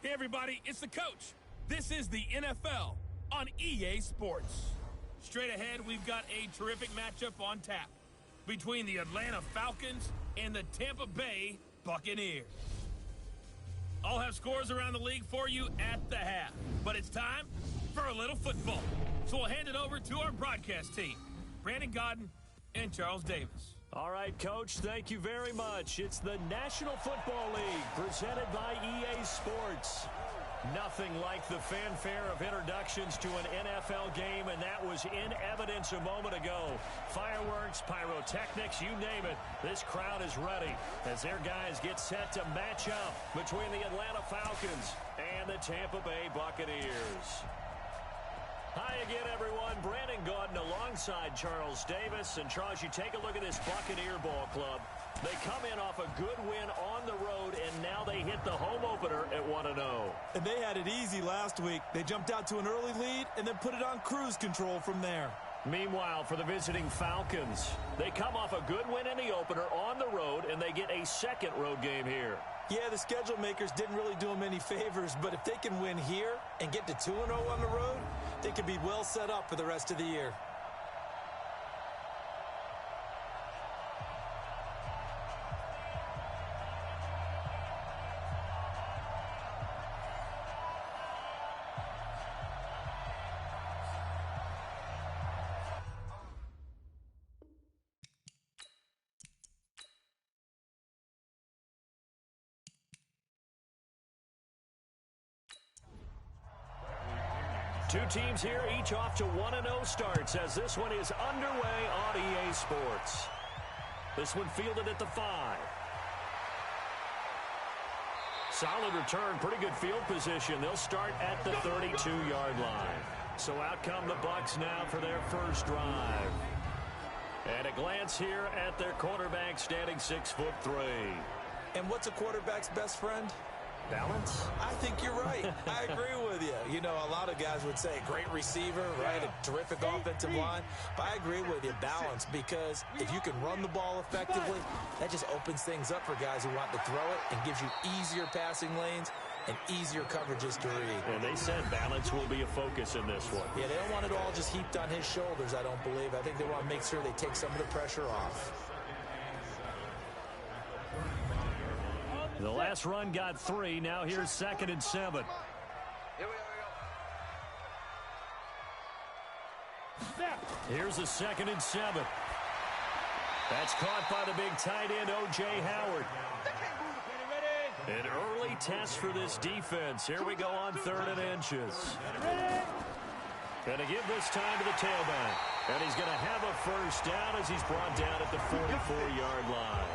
Hey everybody, it's the coach. This is the NFL on EA Sports. Straight ahead, we've got a terrific matchup on tap between the Atlanta Falcons and the Tampa Bay Buccaneers. I'll have scores around the league for you at the half, but it's time for a little football. So we'll hand it over to our broadcast team, Brandon Godden and Charles Davis. All right, Coach, thank you very much. It's the National Football League presented by EA Sports. Nothing like the fanfare of introductions to an NFL game, and that was in evidence a moment ago. Fireworks, pyrotechnics, you name it. This crowd is ready as their guys get set to match up between the Atlanta Falcons and the Tampa Bay Buccaneers. Hi again, everyone. Brandon Godden alongside Charles Davis. And, Charles, you take a look at this Buccaneer ball club. They come in off a good win on the road, and now they hit the home opener at 1-0. And they had it easy last week. They jumped out to an early lead and then put it on cruise control from there. Meanwhile, for the visiting Falcons, they come off a good win in the opener on the road, and they get a second road game here. Yeah, the schedule makers didn't really do them any favors, but if they can win here and get to 2-0 on the road, they could be well set up for the rest of the year. Two teams here, each off to 1-0 starts as this one is underway on EA Sports. This one fielded at the 5. Solid return, pretty good field position. They'll start at the 32-yard line. So out come the Bucs now for their first drive. And a glance here at their quarterback standing 6'3". And what's a quarterback's best friend? Balance? I think you're right. I agree with you. You know, a lot of guys would say great receiver, right? A terrific offensive line. But I agree with you, balance, because if you can run the ball effectively, that just opens things up for guys who want to throw it and gives you easier passing lanes and easier coverages to read. And they said balance will be a focus in this one. Yeah, they don't want it all just heaped on his shoulders, I don't believe. I think they want to make sure they take some of the pressure off. The last run got 3. Now here's 2nd and 7. Here's a 2nd and 7. That's caught by the big tight end, O.J. Howard. An early test for this defense. Here we go on 3rd and inches. Going to give this time to the tailback. And he's going to have a first down as he's brought down at the 44-yard line.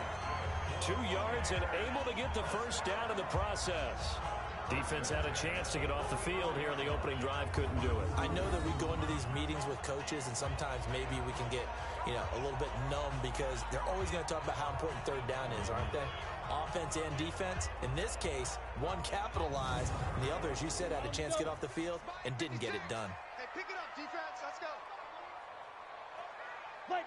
2 yards and able to get the first down in the process. Defense had a chance to get off the field here in the opening drive, couldn't do it. I know that we go into these meetings with coaches, and sometimes maybe we can get, a little bit numb because they're always going to talk about how important 3rd down is, aren't they? Offense and defense. In this case, one capitalized, and the other, as you said, had a chance to get off the field and didn't get it done. Hey, pick it up, defense. Let's go. Play.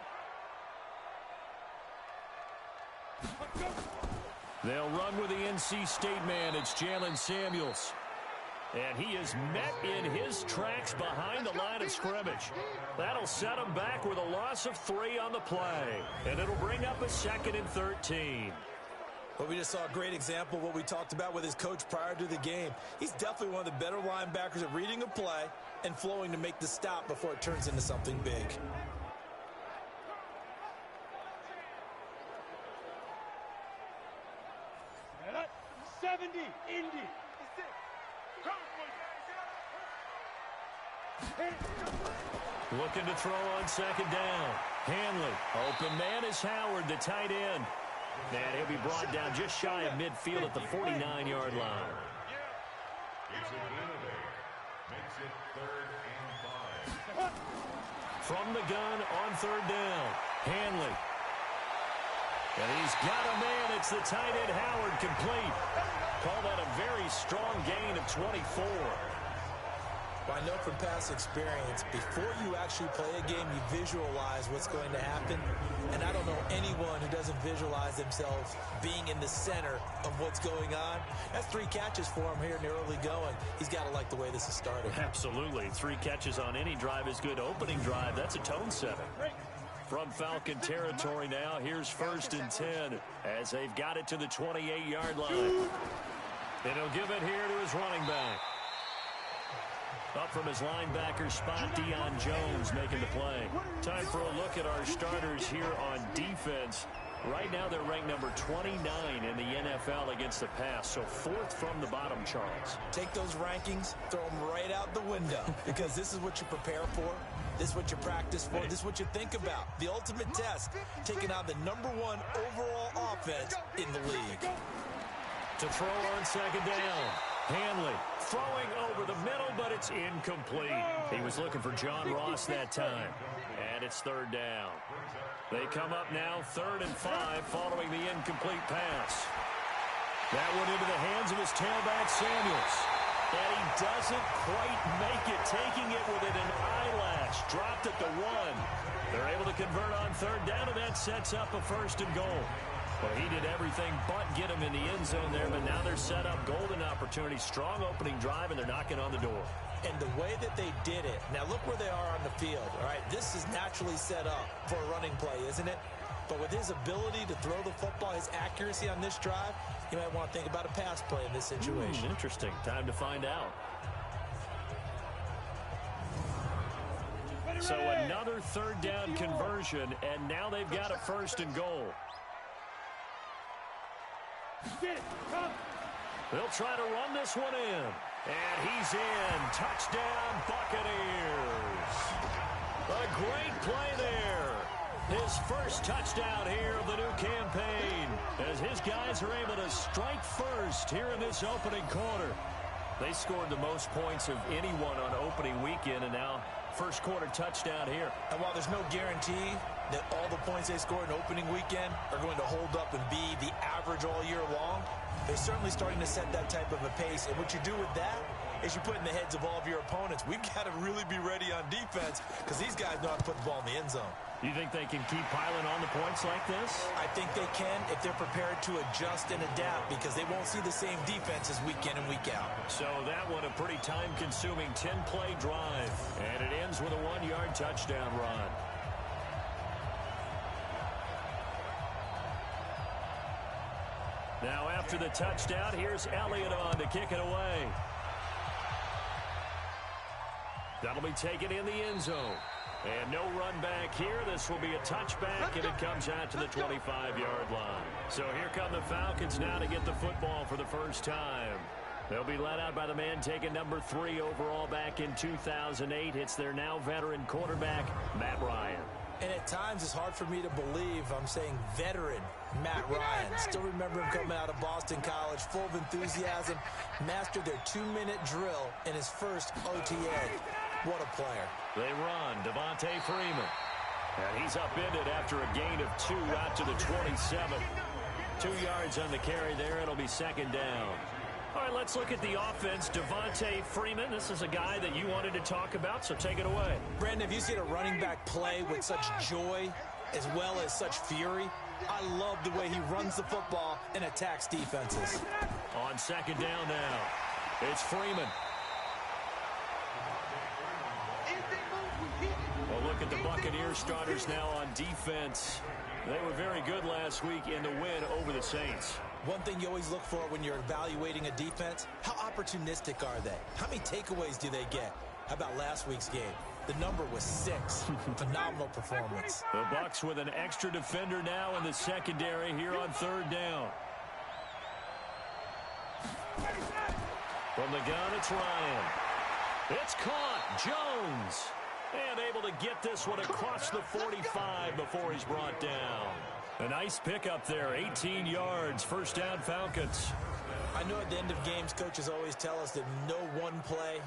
They'll run with the NC State man. It's Jalen Samuels. And he is met in his tracks behind the line of scrimmage. That'll set him back with a loss of 3 on the play. And it'll bring up a 2nd and 13. But we just saw a great example of what we talked about with his coach prior to the game. He's definitely one of the better linebackers at reading a play and flowing to make the stop before it turns into something big. 70, Indy. Looking to throw on 2nd down. Hanley. Open man is Howard, the tight end. And he'll be brought down just shy of midfield at the 49-yard line. From the gun on 3rd down. Hanley. And he's got a man. It's the tight end Howard, complete. Call that a very strong gain of 24. Well, I know from past experience, before you actually play a game, you visualize what's going to happen. And I don't know anyone who doesn't visualize themselves being in the center of what's going on. That's 3 catches for him here in the early going. He's got to like the way this is starting. Absolutely. 3 catches on any drive is good. Opening drive, that's a tone setter. From Falcon territory now, here's 1st and 10 as they've got it to the 28-yard line. And he'll give it here to his running back. Up from his linebacker spot, Deion Jones making the play. Time for a look at our starters here on defense. Right now they're ranked number 29 in the NFL against the pass, so 4th from the bottom, Charles. Take those rankings, throw them right out the window, because this is what you prepare for. This is what you practice for. This is what you think about. The ultimate test, taking out the #1 overall offense in the league. To throw on 2nd down. Hanley throwing over the middle, but it's incomplete. He was looking for John Ross that time. And it's 3rd down. They come up now 3rd and 5 following the incomplete pass. That went into the hands of his tailback, Samuels. And he doesn't quite make it, taking it within an eyelash. Dropped at the 1. They're able to convert on 3rd down, and that sets up a 1st and goal. Well, he did everything but get him in the end zone there, but now they're set up. Golden opportunity, strong opening drive, and they're knocking on the door. And the way that they did it, now look where they are on the field, all right? This is naturally set up for a running play, isn't it? But with his ability to throw the football, his accuracy on this drive, you might want to think about a pass play in this situation. Interesting. Time to find out. So another 3rd down conversion, and now they've got a 1st and goal. They'll try to run this one in. And he's in. Touchdown, Buccaneers. A great play there. His first touchdown here of the new campaign, as his guys are able to strike first here in this opening quarter. They scored the most points of anyone on opening weekend, and now 1st quarter touchdown here. And while there's no guarantee that all the points they scored in opening weekend are going to hold up and be the average all year long, they're certainly starting to set that type of a pace. And what you do with that is you put in the heads of all of your opponents, we've got to really be ready on defense because these guys know how to put the ball in the end zone. You think they can keep piling on the points like this? I think they can if they're prepared to adjust and adapt, because they won't see the same defenses week in and week out. So that one a pretty time-consuming 10-play drive. And it ends with a 1-yard touchdown run. Now after the touchdown, here's Elliott on to kick it away. That'll be taken in the end zone. And no run back here. This will be a touchback, and it comes out to the 25-yard line. So here come the Falcons now to get the football for the first time. They'll be led out by the man taking number 3 overall back in 2008. It's their now veteran quarterback, Matt Ryan. And at times it's hard for me to believe I'm saying veteran Matt Ryan. Still remember him coming out of Boston College, full of enthusiasm, mastered their 2-minute drill in his first OTA. What a player. They run. Devontae Freeman. And he's upended after a gain of 2 out to the 27. 2 yards on the carry there. It'll be 2nd down. All right, let's look at the offense. Devontae Freeman, this is a guy that you wanted to talk about, so take it away. Brandon, have you seen a running back play with such joy as well as such fury? I love the way he runs the football and attacks defenses. On 2nd down now, it's Freeman. Well, look at the Buccaneers starters now on defense. They were very good last week in the win over the Saints. One thing you always look for when you're evaluating a defense, how opportunistic are they? How many takeaways do they get? How about last week's game? The number was 6. Phenomenal performance. The Bucs with an extra defender now in the secondary here on 3rd down. From the gun, it's Ryan. It's caught. Jones. And able to get this one across the 45 before he's brought down. A nice pickup there, 18 yards, 1st down Falcons. I know at the end of games, coaches always tell us that no one play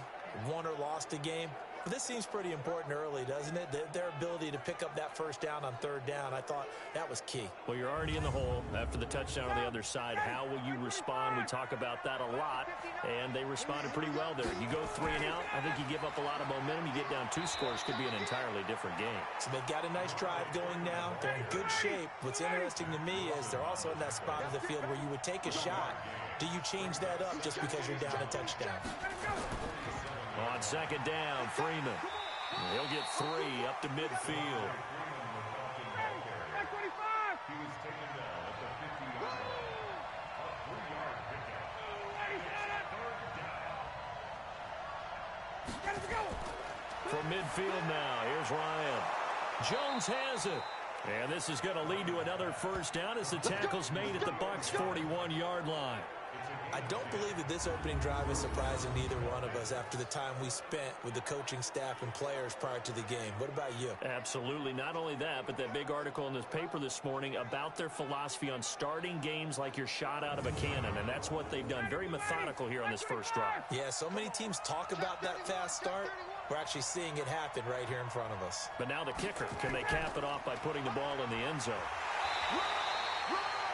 won or lost a game. But this seems pretty important early, doesn't it? Their ability to pick up that first down on third down, I thought that was key. Well, you're already in the hole after the touchdown on the other side. How will you respond? We talk about that a lot, and they responded pretty well there. You go 3 and out, I think you give up a lot of momentum. You get down 2 scores, could be an entirely different game. So they've got a nice drive going now. They're in good shape. What's interesting to me is they're also in that spot of the field where you would take a shot. Do you change that up just because you're down a touchdown? On second down, Freeman. He'll get 3 up to midfield. From midfield now, here's Ryan. Jones has it. And this is going to lead to another first down as the tackle's made at the Bucs' 41-yard line. I don't believe that this opening drive is surprising to either one of us after the time we spent with the coaching staff and players prior to the game. What about you? Absolutely. Not only that, but that big article in this paper this morning about their philosophy on starting games like you're shot out of a cannon, and that's what they've done. Very methodical here on this first drive. Yeah, so many teams talk about that fast start. We're actually seeing it happen right here in front of us. But now the kicker. Can they cap it off by putting the ball in the end zone?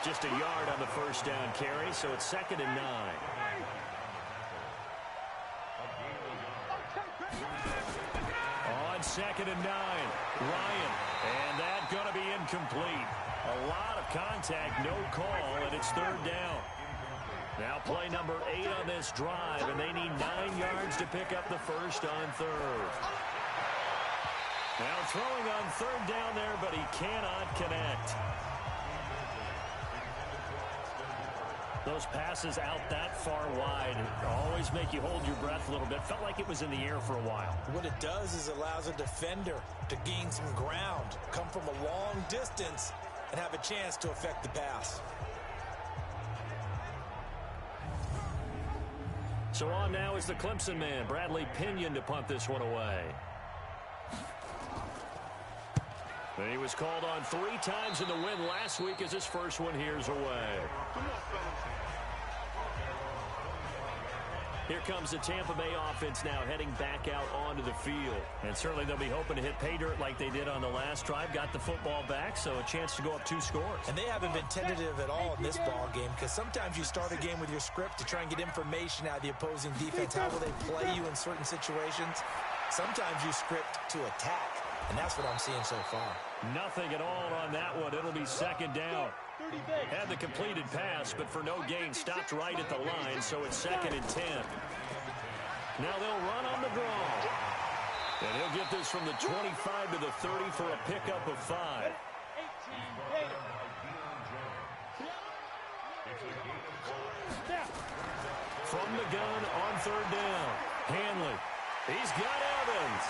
Just a yard on the first down carry, so it's 2nd and 9. On 2nd and 9, Ryan. And that's going to be incomplete. A lot of contact, no call, and it's 3rd down. Now play number 8 on this drive, and they need 9 yards to pick up the first on 3rd. Now throwing on 3rd down there, but he cannot connect. Those passes out that far wide always make you hold your breath a little bit. Felt like it was in the air for a while. What it does is allows a defender to gain some ground, come from a long distance, and have a chance to affect the pass. So on now is the Clemson man, Bradley Pinion, to punt this one away. And he was called on 3 times in the win last week as his first one here's away. Here comes the Tampa Bay offense now heading back out onto the field. And certainly they'll be hoping to hit pay dirt like they did on the last drive. Got the football back, so a chance to go up 2 scores. And they haven't been tentative at all in this ball game, because sometimes you start a game with your script to try and get information out of the opposing defense. How will they play you in certain situations? Sometimes you script to attack, and that's what I'm seeing so far. Nothing at all on that one. It'll be 2nd down. Had the completed pass, but for no gain, stopped right at the line, so it's 2nd and 10. Now they'll run on the draw. And he'll get this from the 25 to the 30 for a pickup of 5. From the gun on 3rd down. Hanley. He's got Evans.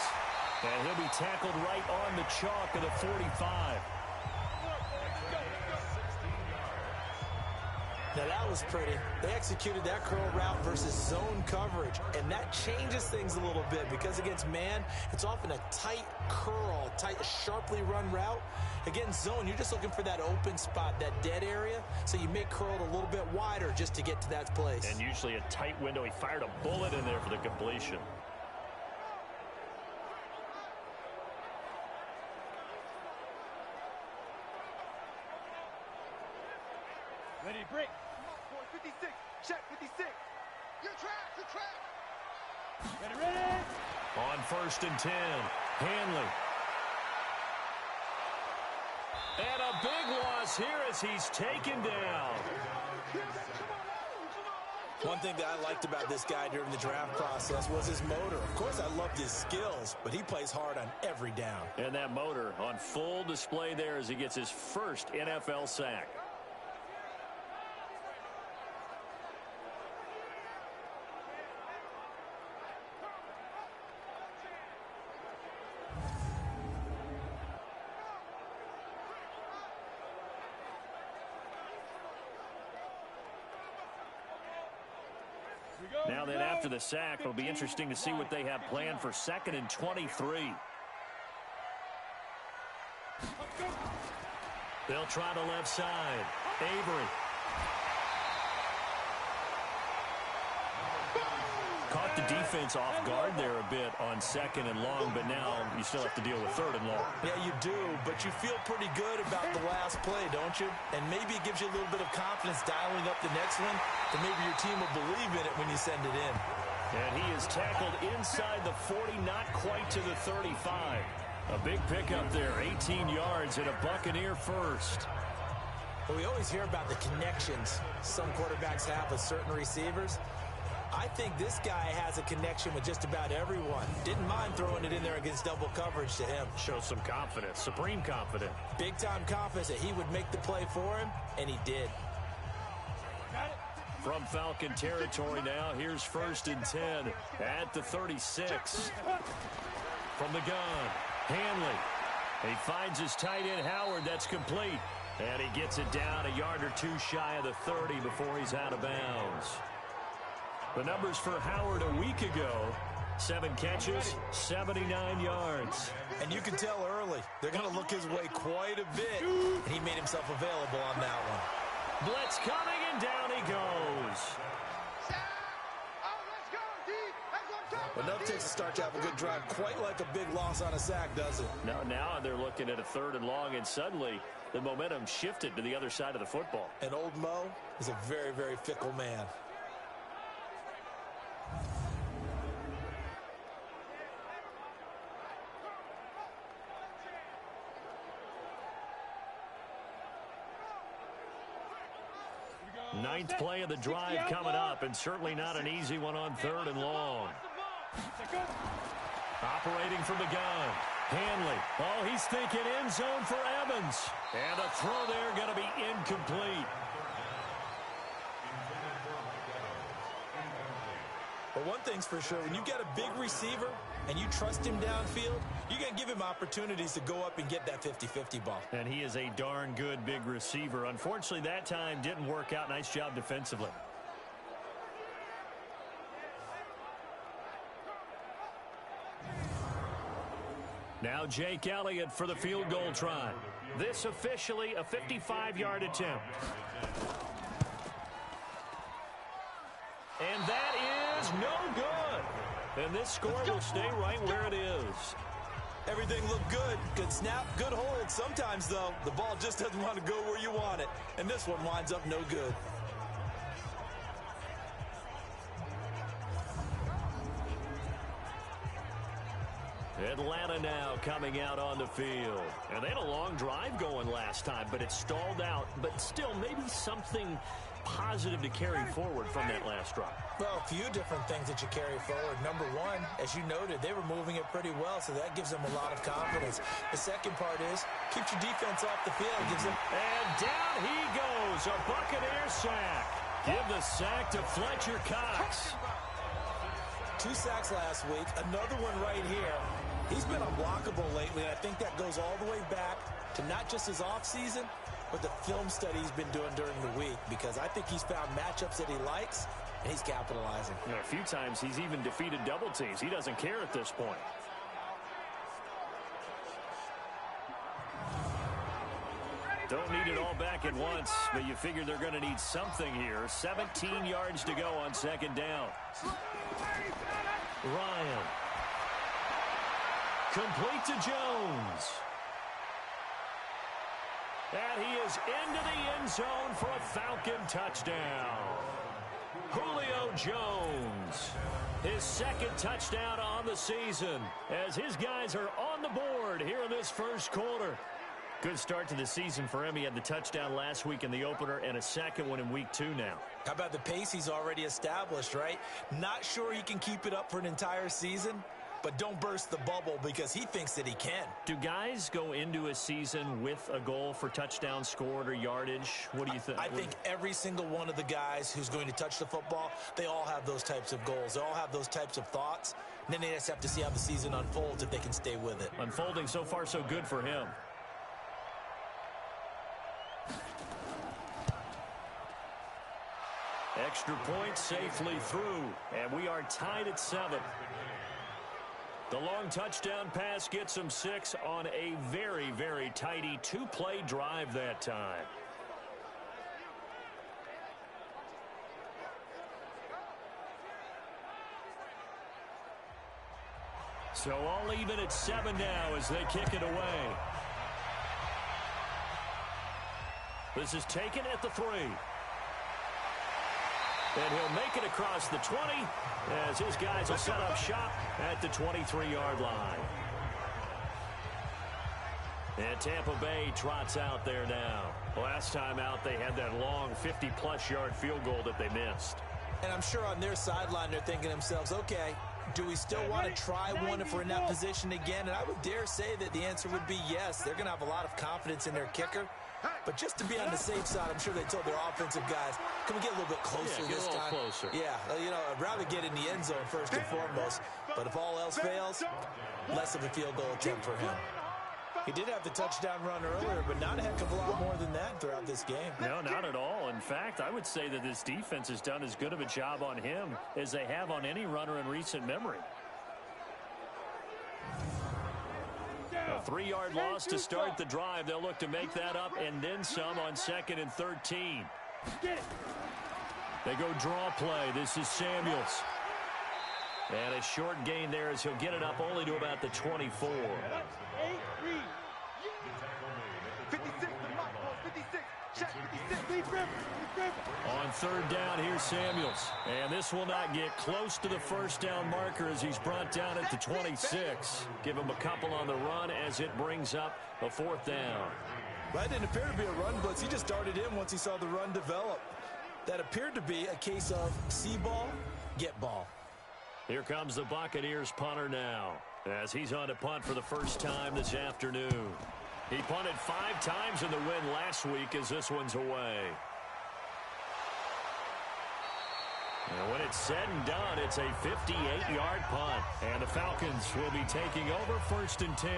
And he'll be tackled right on the chalk of the 45. Now that was pretty. They executed that curl route versus zone coverage, and that changes things a little bit because against man, it's often a tight curl, tight, sharply run route. Against zone, you're just looking for that open spot, that dead area, so you may curl it a little bit wider just to get to that place. And usually a tight window. He fired a bullet in there for the completion. Ready, break. 56. Check 56. Your trap, your trap. Ready, ready. On 1st and 10, Hanley. And a big loss here as he's taken down. One thing that I liked about this guy during the draft process was his motor. Of course, I loved his skills, but he plays hard on every down. And that motor on full display there as he gets his first NFL sack. Now then, after the sack, it'll be interesting to see what they have planned for 2nd and 23. They'll try the left side. Avery. Caught the defense off guard there a bit on 2nd and long, but now you still have to deal with 3rd and long. Yeah, you do, but you feel pretty good about the last play, don't you? And maybe it gives you a little bit of confidence dialing up the next one, that maybe your team will believe in it when you send it in. And he is tackled inside the 40, not quite to the 35. A big pickup there, 18 yards and a Buccaneer first. Well, we always hear about the connections some quarterbacks have with certain receivers. I think this guy has a connection with just about everyone. Didn't mind throwing it in there against double coverage to him. Shows some confidence, supreme confidence. Big-time confidence that he would make the play for him, and he did. From Falcon territory now, here's 1st and 10 at the 36. From the gun, Hanley. He finds his tight end, Howard. That's complete. And he gets it down a yard or two shy of the 30 before he's out of bounds. The numbers for Howard a week ago, 7 catches, 79 yards. And you can tell early, they're going to look his way quite a bit. And he made himself available on that one. Blitz coming, and down he goes. Well, enough takes to start to have a good drive, quite like a big loss on a sack, does it? Now they're looking at a 3rd and long, and suddenly the momentum shifted to the other side of the football. And old Mo is a very, very fickle man. Ninth play of the drive coming up, and certainly not an easy one on 3rd and long. Operating from the gun, Hanley. Oh, he's thinking end zone for Evans. And a throw there going to be incomplete. But one thing's for sure, when you get a big receiver and you trust him downfield, you're going to give him opportunities to go up and get that 50-50 ball. And he is a darn good big receiver. Unfortunately, that time didn't work out. Nice job defensively. Now Jake Elliott for the field goal try. This officially a 55-yard attempt. And that is no good. And this score will stay right where it is. Everything looked good. Good snap, good hold. Sometimes, though, the ball just doesn't want to go where you want it. And this one winds up no good. Atlanta now coming out on the field. And they had a long drive going last time, but it stalled out. But still, maybe something positive to carry forward from that last drive. Well, a few different things that you carry forward. Number one, as you noted, they were moving it pretty well, so that gives them a lot of confidence. The second part is, keep your defense off the field. Gives them... And down he goes, a Buccaneer sack. Give the sack to Fletcher Cox. 2 sacks last week, another one right here. He's been unblockable lately, and I think that goes all the way back to not just his offseason, but the film study he's been doing during the week, because I think he's found matchups that he likes, and he's capitalizing. You know, a few times he's even defeated double teams. He doesn't care at this point. Don't need it all back at once, but you figure they're going to need something here. 17 yards to go on 2nd down. Ryan. Complete to Jones. And he is into the end zone for a Falcon touchdown. Julio Jones, his 2nd touchdown on the season, as his guys are on the board here in this first quarter. Good start to the season for him. He had the touchdown last week in the opener and a second one in week 2 now. How about the pace he's already established, right? Not sure he can keep it up for an entire season, but don't burst the bubble because he thinks that he can. Do guys go into a season with a goal for touchdown scored or yardage? What do you think? I think every single one of the guys who's going to touch the football, they all have those types of goals. They all have those types of thoughts. And then they just have to see how the season unfolds if they can stay with it. Unfolding so far so good for him. Extra point safely through, and we are tied at 7. The long touchdown pass gets him 6 on a very, very tidy 2-play drive that time. So all even at 7 now as they kick it away. This is taken at the 3. And he'll make it across the 20 as his guys will set up shop at the 23-yard line. And Tampa Bay trots out there now. Last time out, they had that long 50-plus yard field goal that they missed. And I'm sure on their sideline, they're thinking to themselves, okay, do we still want to try one if we're in that position again? And I would dare say that the answer would be yes. They're going to have a lot of confidence in their kicker. But just to be on the safe side, I'm sure they told their offensive guys, can we get a little bit closer this time? Closer. Yeah, you know, I'd rather get in the end zone first and foremost. But if all else fails, less of a field goal attempt for him. He did have the touchdown run earlier, but not a heck of a lot more than that throughout this game. No, not at all. In fact, I would say that this defense has done as good of a job on him as they have on any runner in recent memory. A 3-yard loss to start the drive. They'll look to make that up and then some on 2nd and 13. They go draw play. This is Samuels. And a short gain there as he'll get it up only to about the 24. 56, check 56. On 3rd down, here's Samuels. And this will not get close to the first down marker as he's brought down at the 26. Give him a couple on the run as it brings up a 4th down. That didn't appear to be a run blitz. He just darted in once he saw the run develop. That appeared to be a case of see ball, get ball. Here comes the Buccaneers punter now as he's on to punt for the first time this afternoon. He punted 5 times in the win last week as this one's away. And when it's said and done, it's a 58-yard punt. And the Falcons will be taking over 1st and 10.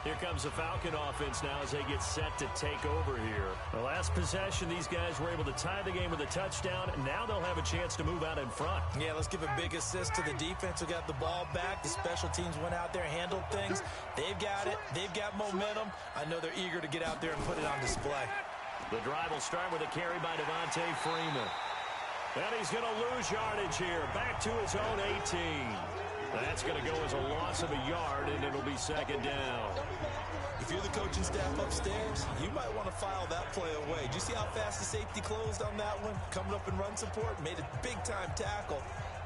Here comes the Falcon offense now as they get set to take over here. The last possession, these guys were able to tie the game with a touchdown, and now they'll have a chance to move out in front. Yeah, let's give a big assist to the defense who got the ball back. The special teams went out there, handled things. They've got it. They've got momentum. I know they're eager to get out there and put it on display. The drive will start with a carry by Devontae Freeman. And he's going to lose yardage here. Back to his own 18. That's going to go as a loss of a yard, and it'll be 2nd down. If you're the coaching staff upstairs, you might want to file that play away. Did you see how fast the safety closed on that one? Coming up in run support, made a big-time tackle.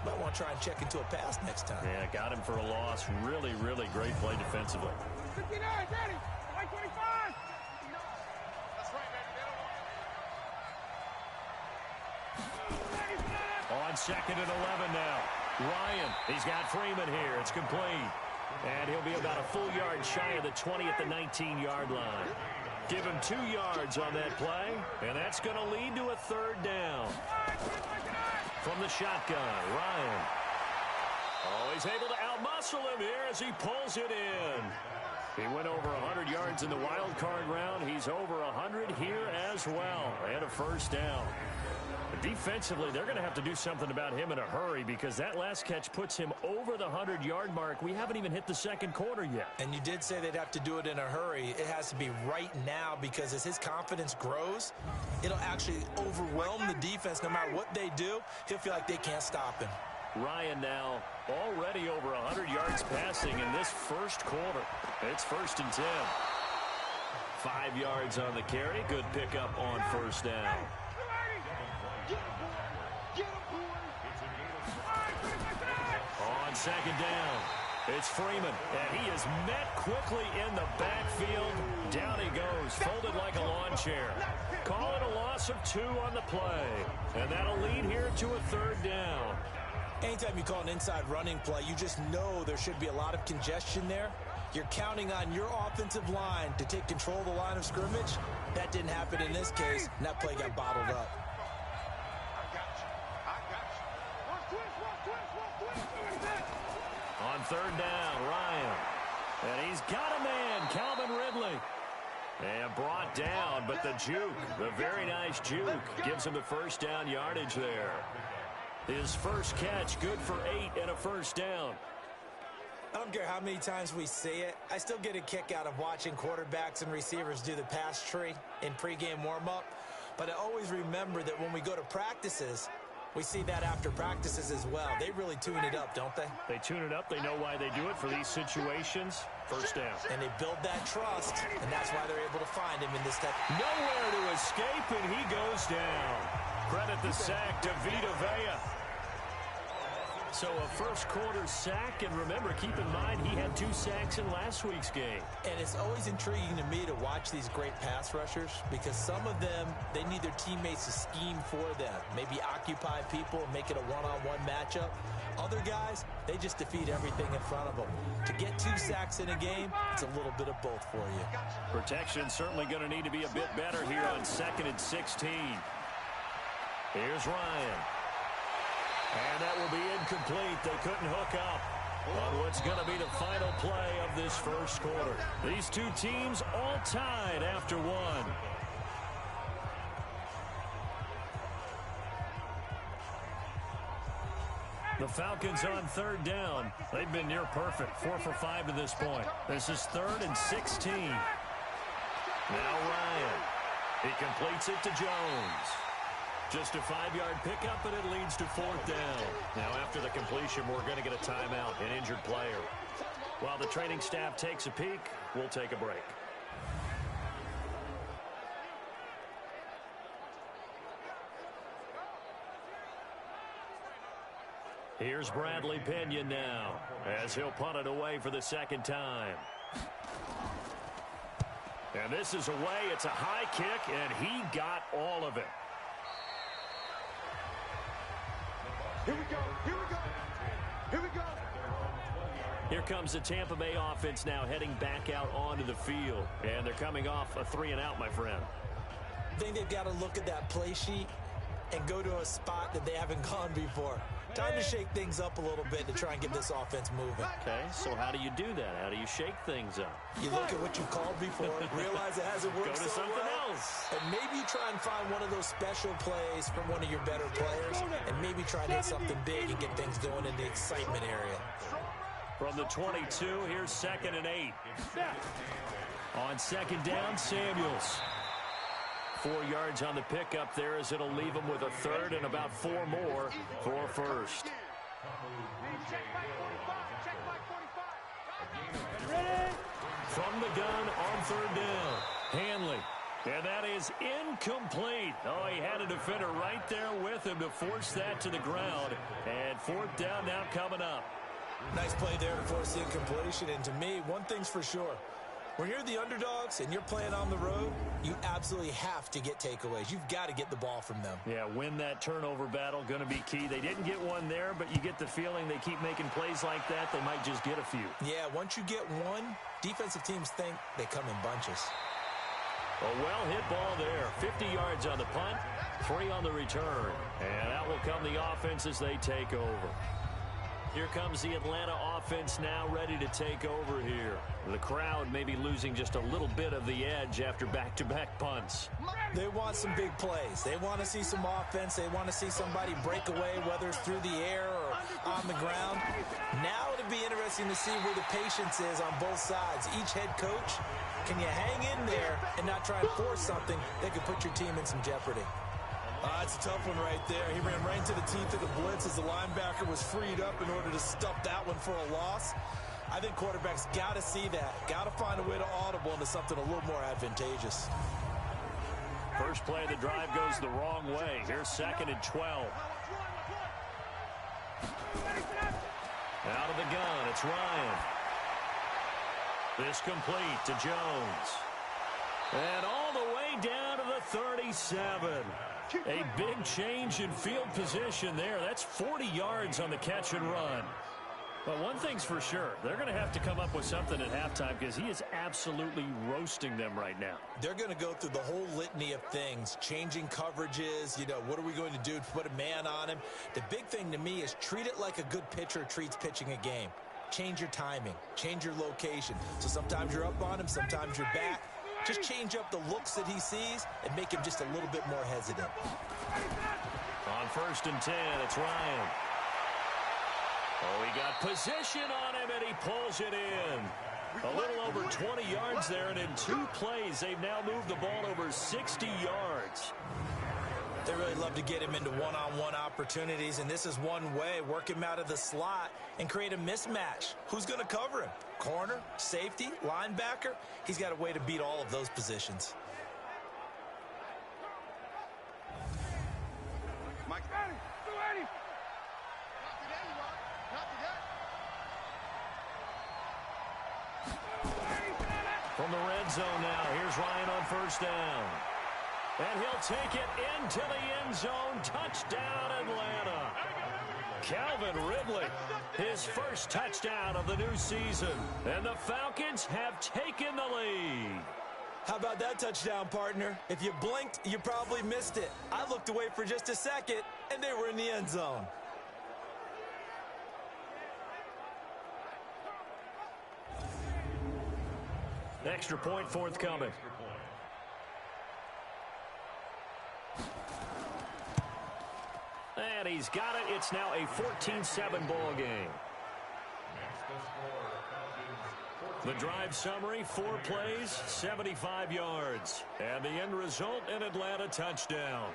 Might want to try and check into a pass next time. Yeah, got him for a loss. Really, really great play defensively. 59, ready, 125. That's right, baby. On 2nd and 11 now. Ryan, he's got Freeman here. It's complete. And he'll be about a full yard shy of the 20 at the 19-yard line. Give him 2 yards on that play, and that's going to lead to a 3rd down. From the shotgun, Ryan. Oh, he's able to outmuscle him here as he pulls it in. He went over 100 yards in the wild card round. He's over 100 here as well. And a 1st down. Defensively, they're going to have to do something about him in a hurry because that last catch puts him over the 100-yard mark. We haven't even hit the 2nd quarter yet. And you did say they'd have to do it in a hurry. It has to be right now because as his confidence grows, it'll actually overwhelm the defense. No matter what they do, he'll feel like they can't stop him. Ryan now already over 100 yards passing in this 1st quarter. It's 1st and 10. 5 yards on the carry. Good pickup on 1st down. On 2nd down, it's Freeman, and he is met quickly in the backfield. Down he goes, folded like a lawn chair. Call it a loss of 2 on the play, and that'll lead here to a 3rd down. Anytime you call an inside running play, you just know there should be a lot of congestion there. You're counting on your offensive line to take control of the line of scrimmage. That didn't happen in this case, and that play got bottled up. On 3rd down, Ryan. And he's got a man, Calvin Ridley. And brought down, but the juke, the very nice juke, gives him the 1st down yardage there. His first catch, good for 8 and a 1st down. I don't care how many times we say it, I still get a kick out of watching quarterbacks and receivers do the pass tree in pregame warm-up. But I always remember that when we go to practices, We see that after practices as well. They really tune it up, don't they? They tune it up. They know why they do it for these situations. First down. And they build that trust, and that's why they're able to find him in this type. Nowhere to escape, and he goes down. Credit the sack to Vita Vea. So a first-quarter sack, and remember, keep in mind, he had 2 sacks in last week's game. And it's always intriguing to me to watch these great pass rushers because some of them, they need their teammates to scheme for them, maybe occupy people and make it a one-on-one matchup. Other guys, they just defeat everything in front of them. To get 2 sacks in a game, it's a little bit of both for you. Protection certainly going to need to be a bit better here on 2nd and 16. Here's Ryan. And that will be incomplete. They couldn't hook up on what's going to be the final play of this first quarter. These 2 teams all tied after 1. The Falcons on 3rd down. They've been near perfect. 4 for 5 to this point. This is 3rd and 16. Now Ryan. He completes it to Jones. Just a 5-yard pickup, and it leads to 4th down. Now, after the completion, we're going to get a timeout, an injured player. While the training staff takes a peek, we'll take a break. Here's Bradley Pinion now, as he'll punt it away for the 2nd time. And this is away. It's a high kick, and he got all of it. Here we go, here we go, here we go. Here comes the Tampa Bay offense now heading back out onto the field. And they're coming off a 3-and-out, my friend. I think they've got to look at that play sheet and go to a spot that they haven't gone before. Time to shake things up a little bit to try and get this offense moving. Okay, so how do you do that? How do you shake things up? You look at what you called before, realize it hasn't worked Go to so something well, else. and maybe you try and find one of those special plays from one of your better players, and maybe try to hit something big and get things going in the excitement area. From the 22, here's 2nd and 8. On 2nd down, Samuels. 4 yards on the pickup there as it'll leave him with a 3rd and about 4 more for 1st. From the gun on 3rd down, Hanley. And that is incomplete. Oh, he had a defender right there with him to force that to the ground. And 4th down now coming up. Nice play there to force the incompletion. And to me, one thing's for sure. When you're the underdogs and you're playing on the road, you absolutely have to get takeaways. You've got to get the ball from them. Yeah, win that turnover battle, going to be key. They didn't get one there, but you get the feeling they keep making plays like that, they might just get a few. Yeah, once you get one, defensive teams think they come in bunches. A well-hit ball there. 50 yards on the punt, 3 on the return. And out will come the offense as they take over. Here comes the Atlanta offense now ready to take over here. The crowd may be losing just a little bit of the edge after back-to-back punts. They want some big plays. They want to see some offense. They want to see somebody break away, whether it's through the air or on the ground. Now it'll be interesting to see where the patience is on both sides. Each head coach, can you hang in there and not try and force something that could put your team in some jeopardy? It's a tough one right there. He ran right into the teeth of the blitz as the linebacker was freed up in order to stuff that one for a loss. I think quarterbacks got to see that. Got to find a way to audible into something a little more advantageous. First play of the drive goes the wrong way. Here's 2nd and 12. Out of the gun, it's Ryan. This complete to Jones. And all the way down to the 37. A big change in field position there. That's 40 yards on the catch and run. But one thing's for sure, they're going to have to come up with something at halftime because he is absolutely roasting them right now. They're going to go through the whole litany of things, changing coverages, what are we going to do to put a man on him? The big thing to me is treat it like a good pitcher treats pitching a game. Change your timing, change your location. So sometimes you're up on him, sometimes you're back. Just change up the looks that he sees and make him just a little bit more hesitant. On 1st and 10, it's Ryan. Oh, he got position on him, and he pulls it in. A little over 20 yards there, and in 2 plays, they've now moved the ball over 60 yards. They really love to get him into one-on-one opportunities, and this is one way. Work him out of the slot and create a mismatch. Who's going to cover him? Corner, safety, linebacker? He's got a way to beat all of those positions. Mike, ready. From the red zone now, here's Ryan on first down. And he'll take it into the end zone. Touchdown, Atlanta. Calvin Ridley, his first touchdown of the new season. And the Falcons have taken the lead. How about that touchdown, partner? If you blinked, you probably missed it. I looked away for just a second, and they were in the end zone. Extra point forthcoming. And he's got it. It's now a 14-7 ball game. The drive summary, 4 plays, 75 yards. And the end result, an Atlanta touchdown.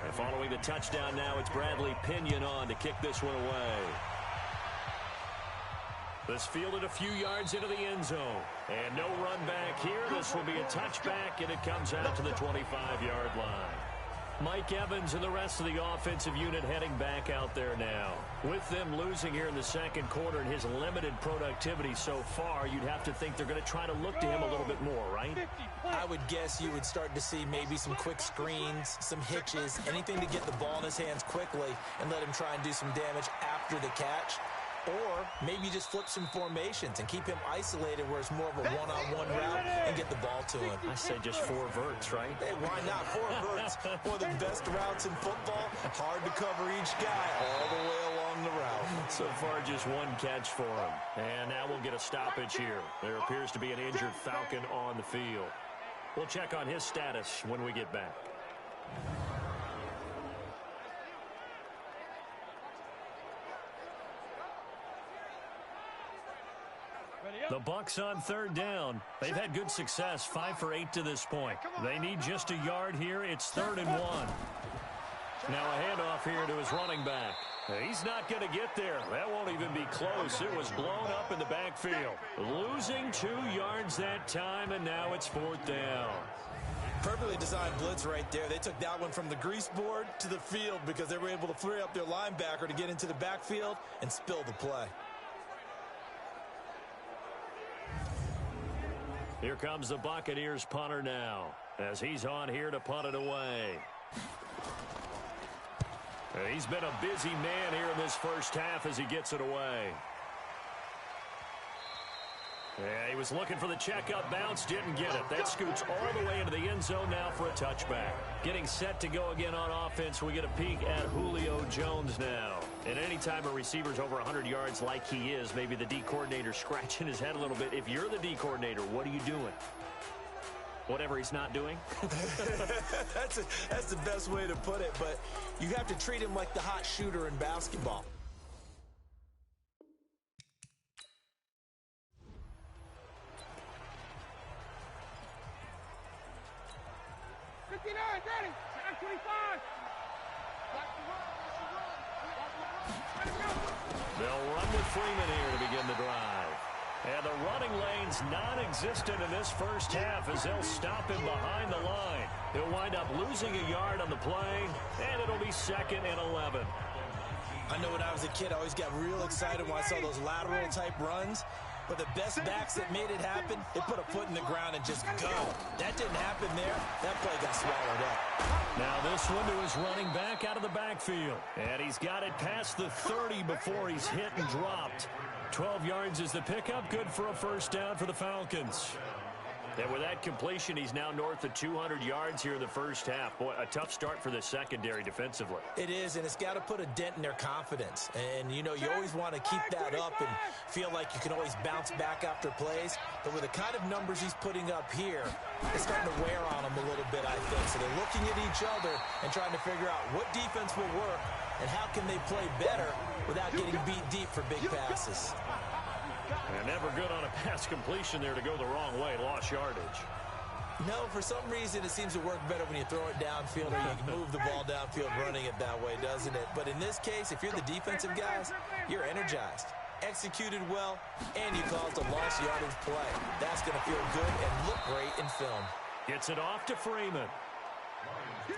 And following the touchdown now, it's Bradley Pinion on to kick this one away. This fielded a few yards into the end zone. And no run back here. This will be a touchback, and it comes out to the 25-yard line. Mike Evans and the rest of the offensive unit heading back out there now. With them losing here in the second quarter and his limited productivity so far, you'd have to think they're going to try to look to him a little bit more, right? I would guess you would start to see maybe some quick screens, some hitches, anything to get the ball in his hands quickly and let him try and do some damage after the catch. Or maybe just flip some formations and keep him isolated where it's more of a one-on-one route and get the ball to him. I say just 4 verts, right? Hey, why not? 4 verts, one of the best routes in football. Hard to cover each guy all the way along the route. So far, just 1 catch for him. And now we'll get a stoppage here. There appears to be an injured Falcon on the field. We'll check on his status when we get back. The Bucs on third down. They've had good success, 5 for 8 to this point. They need just a yard here. It's 3rd and 1. Now a handoff here to his running back. He's not going to get there. That won't even be close. It was blown up in the backfield. Losing 2 yards that time, and now it's 4th down. Perfectly designed blitz right there. They took that one from the grease board to the field because they were able to free up their linebacker to get into the backfield and spill the play. Here comes the Buccaneers punter now as he's on here to punt it away. He's been a busy man here in this first half as he gets it away. Yeah, he was looking for the checkup bounce, didn't get it. That scoots all the way into the end zone now for a touchback. Getting set to go again on offense, we get a peek at Julio Jones now. And anytime a receiver's over 100 yards like he is, maybe the D coordinator scratching his head a little bit. If you're the D coordinator, what are you doing? Whatever he's not doing? That's the best way to put it, but you have to treat him like the hot shooter in basketball. They'll run with Freeman here to begin the drive. And the running lane's non-existent in this first half as they'll stop him behind the line. He'll wind up losing a yard on the play, and it'll be 2nd and 11. I know when I was a kid, I always got real excited when I saw those lateral-type runs. But the best backs that made it happen, they put a foot in the ground and just go. That didn't happen there. That play got swallowed up. Now this one to his running back out of the backfield. And he's got it past the 30 before he's hit and dropped. 12 yards is the pickup. Good for a first down for the Falcons. And with that completion, he's now north of 200 yards here in the first half. Boy, a tough start for the secondary defensively. It is, and it's got to put a dent in their confidence. And, you know, you always want to keep that up and feel like you can always bounce back after plays. But with the kind of numbers he's putting up here, it's starting to wear on them a little bit, I think. So they're looking at each other and trying to figure out what defense will work and how can they play better without getting beat deep for big passes. And never good on a pass completion there to go the wrong way. Lost yardage. No, for some reason it seems to work better when you throw it downfield or you can move the ball downfield running it that way, doesn't it? But in this case, if you're the defensive guys, you're energized, executed well, and you caused a lost yardage play. That's going to feel good and look great in film. Gets it off to Freeman.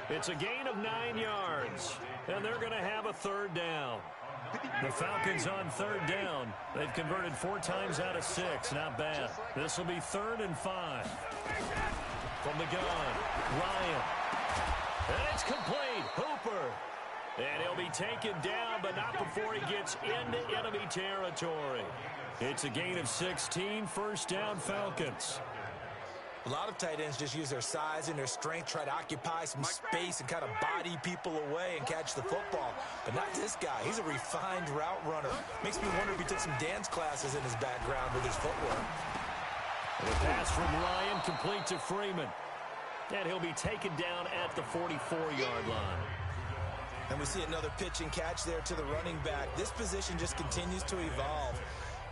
It's a gain of 9 yards, and they're going to have a third down. The Falcons on third down. They've converted 4 times out of 6. Not bad. This will be 3rd and 5. From the gun, Ryan. And it's complete. Hooper. And he'll be taken down, but not before he gets into enemy territory. It's a gain of 16. First down, Falcons. A lot of tight ends just use their size and their strength, try to occupy some space and kind of body people away and catch the football. But not this guy. He's a refined route runner. Makes me wonder if he took some dance classes in his background with his footwork. And a pass from Ryan complete to Freeman. And he'll be taken down at the 44-yard line. And we see another pitch and catch there to the running back. This position just continues to evolve.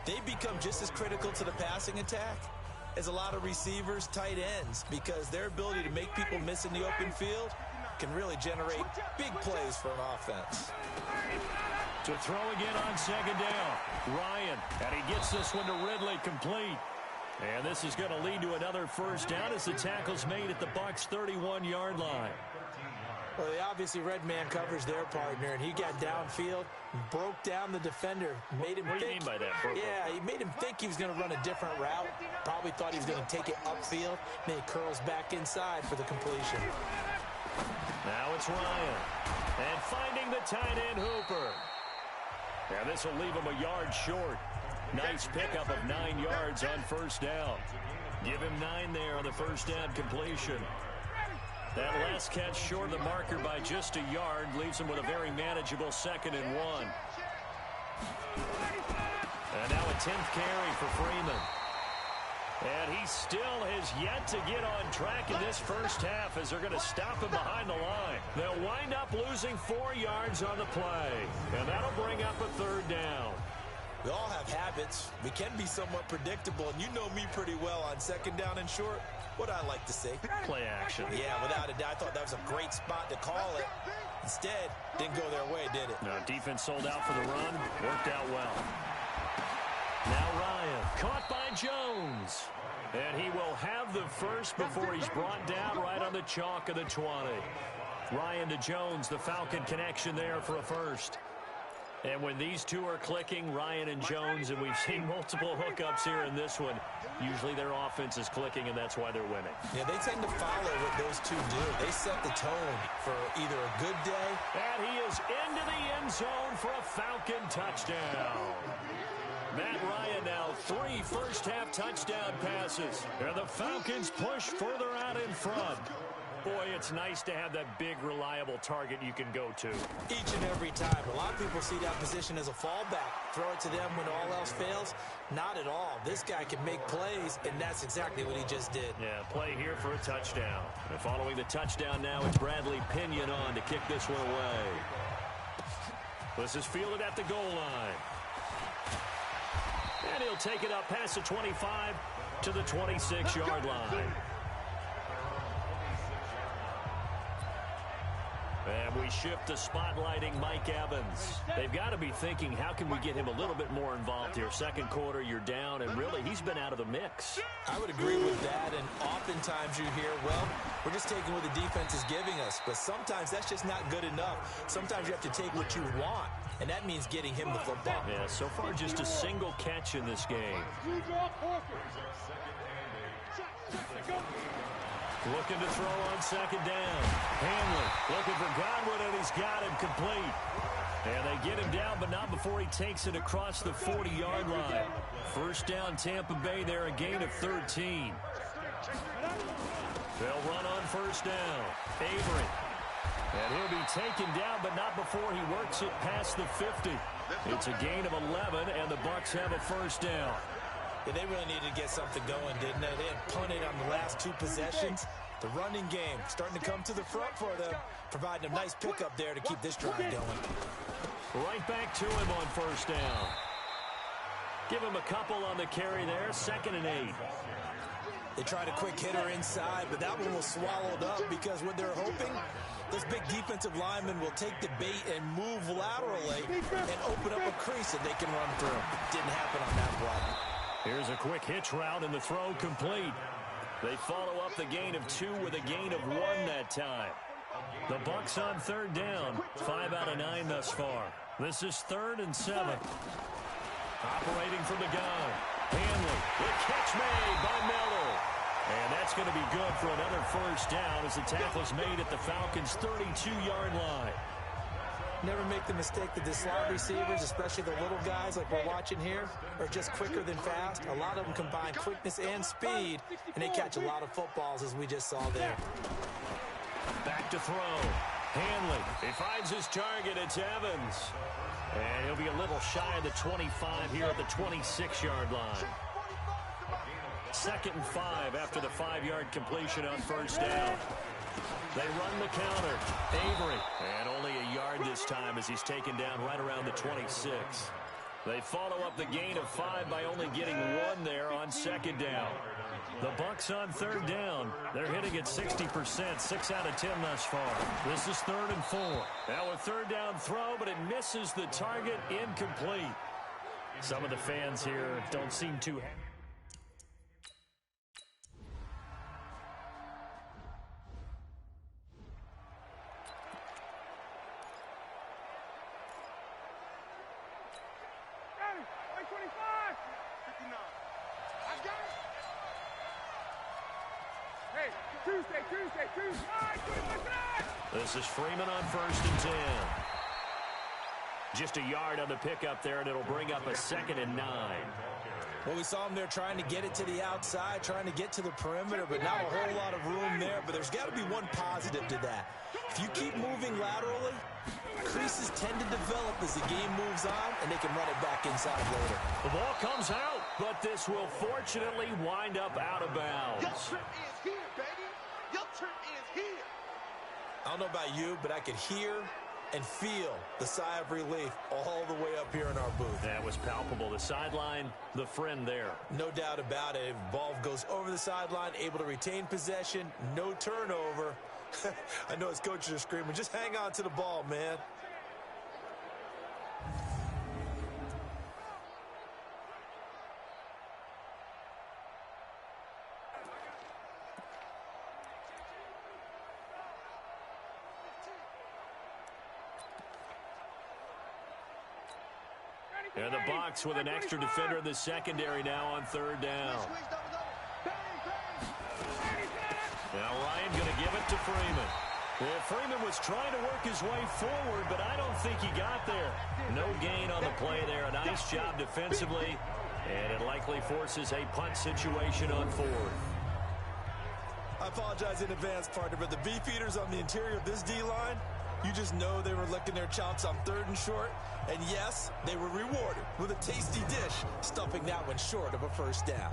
They become just as critical to the passing attack as a lot of receivers, tight ends, because their ability to make people miss in the open field can really generate big plays for an offense. To throw again on second down, Ryan, and he gets this one to Ridley complete. And this is going to lead to another first down as the tackle's made at the Bucs' 31-yard line. Well, they obviously red man covers their partner, and he got downfield, broke down the defender, made him think. What do you mean by that, Brooke? Yeah, he made him think he was going to run a different route. Probably thought he was going to take it upfield. Then he curls back inside for the completion. Now it's Ryan. And finding the tight end, Hooper. And this will leave him a yard short. Nice pickup of 9 yards on first down. Give him 9 there on the first down completion. That last catch short of the marker by just a yard leaves him with a very manageable 2nd and 1. And now a 10th carry for Freeman. And he still has yet to get on track in this first half as they're going to stop him behind the line. They'll wind up losing 4 yards on the play. And that'll bring up a third down. We all have habits. We can be somewhat predictable, and you know me pretty well on second down and short. What I like to say? Play action. Yeah, without a doubt. I thought that was a great spot to call it. Instead, didn't go their way, did it? No, defense sold out for the run. Worked out well. Now Ryan, caught by Jones. And he will have the first before he's brought down right on the chalk of the 20. Ryan to Jones, the Falcon connection there for a first. And when these two are clicking, Ryan and Jones, and we've seen multiple hookups here in this one, usually their offense is clicking, and that's why they're winning. Yeah, they tend to follow what those two do. They set the tone for either a good day. And he is into the end zone for a Falcon touchdown. Matt Ryan now 3 first-half touchdown passes. And the Falcons push further out in front. Boy, it's nice to have that big, reliable target you can go to. Each and every time. A lot of people see that position as a fallback. Throw it to them when all else fails. Not at all. This guy can make plays, and that's exactly what he just did. Yeah, play here for a touchdown. And following the touchdown now, it's Bradley Pinion on to kick this one away. This is fielded at the goal line. And he'll take it up past the 25 to the 26-yard line. And we shift to spotlighting Mike Evans. They've got to be thinking, how can we get him a little bit more involved here? Second quarter, you're down, and really, he's been out of the mix. I would agree with that, and oftentimes you hear, well, we're just taking what the defense is giving us. But sometimes that's just not good enough. Sometimes you have to take what you want, and that means getting him the football. Yeah, so far just a single catch in this game. Looking to throw on second down. Hanley looking for Godwin, and he's got him complete. And they get him down, but not before he takes it across the 40-yard line. First down, Tampa Bay there, a gain of 13. They'll run on first down. Avery. And he'll be taken down, but not before he works it past the 50. It's a gain of 11, and the Bucs have a first down. Yeah, they really needed to get something going, didn't they? They had punted on the last 2 possessions. The running game starting to come to the front for them, providing a nice pickup there to keep this drive going. Right back to him on first down. Give him a couple on the carry there, 2nd and 8. They tried a quick hitter inside, but that one was swallowed up because what they're hoping, this big defensive lineman will take the bait and move laterally and open up a crease that they can run through. Didn't happen on that play. Here's a quick hitch route, and the throw complete. They follow up the gain of 2 with a gain of 1 that time. The Bucs on 3rd down, 5 out of 9 thus far. This is 3rd and 7. Operating from the gun, Hanley. The catch made by Miller. And that's going to be good for another first down as the tackle is made at the Falcons' 32-yard line. Never make the mistake that the slot receivers, especially the little guys like we're watching here, are just quicker than fast. A lot of them combine quickness and speed, and they catch a lot of footballs, as we just saw there. Back to throw. Hanley. He finds his target. It's Evans. And he'll be a little shy of the 25 here at the 26-yard line. 2nd and 5 after the 5-yard completion on first down. They run the counter. Avery. And only a yard this time as he's taken down right around the 26. They follow up the gain of 5 by only getting 1 there on 2nd down. The Bucs on 3rd down. They're hitting at 60%, 6 out of 10 thus far. This is 3rd and 4. Now a 3rd down throw, but it misses the target, incomplete. Some of the fans here don't seem too happy. This is Freeman on 1st and 10. Just a yard on the pickup there, and it'll bring up a 2nd and 9. Well, we saw him there trying to get it to the outside, trying to get to the perimeter, but not a whole lot of room there. But there's got to be one positive to that. If you keep moving laterally, creases tend to develop as the game moves on, and they can run it back inside later. The ball comes out, but this will fortunately wind up out of bounds. Your trip is here, baby. Your trip is here. I don't know about you, but I could hear and feel the sigh of relief all the way up here in our booth. That was palpable. The sideline, the friend there. No doubt about it. Ball goes over the sideline, able to retain possession, no turnover. I know his coaches are screaming, just hang on to the ball, man. And the Bucs with an extra defender in the secondary now on 3rd down. Now Ryan going to give it to Freeman. Yeah, Freeman was trying to work his way forward, but I don't think he got there. No gain on the play there. A nice job defensively, and it likely forces a punt situation on 4th. I apologize in advance, partner, but the beefeaters on the interior of this D-line, you just know they were licking their chops on 3rd and short. And yes, they were rewarded with a tasty dish, stuffing that one short of a first down.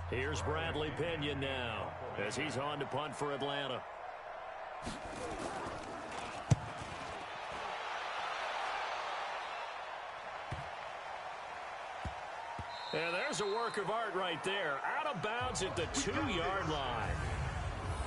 Here's Bradley Pinion now as he's on to punt for Atlanta. And there's a work of art right there. Out of bounds at the 2-yard line.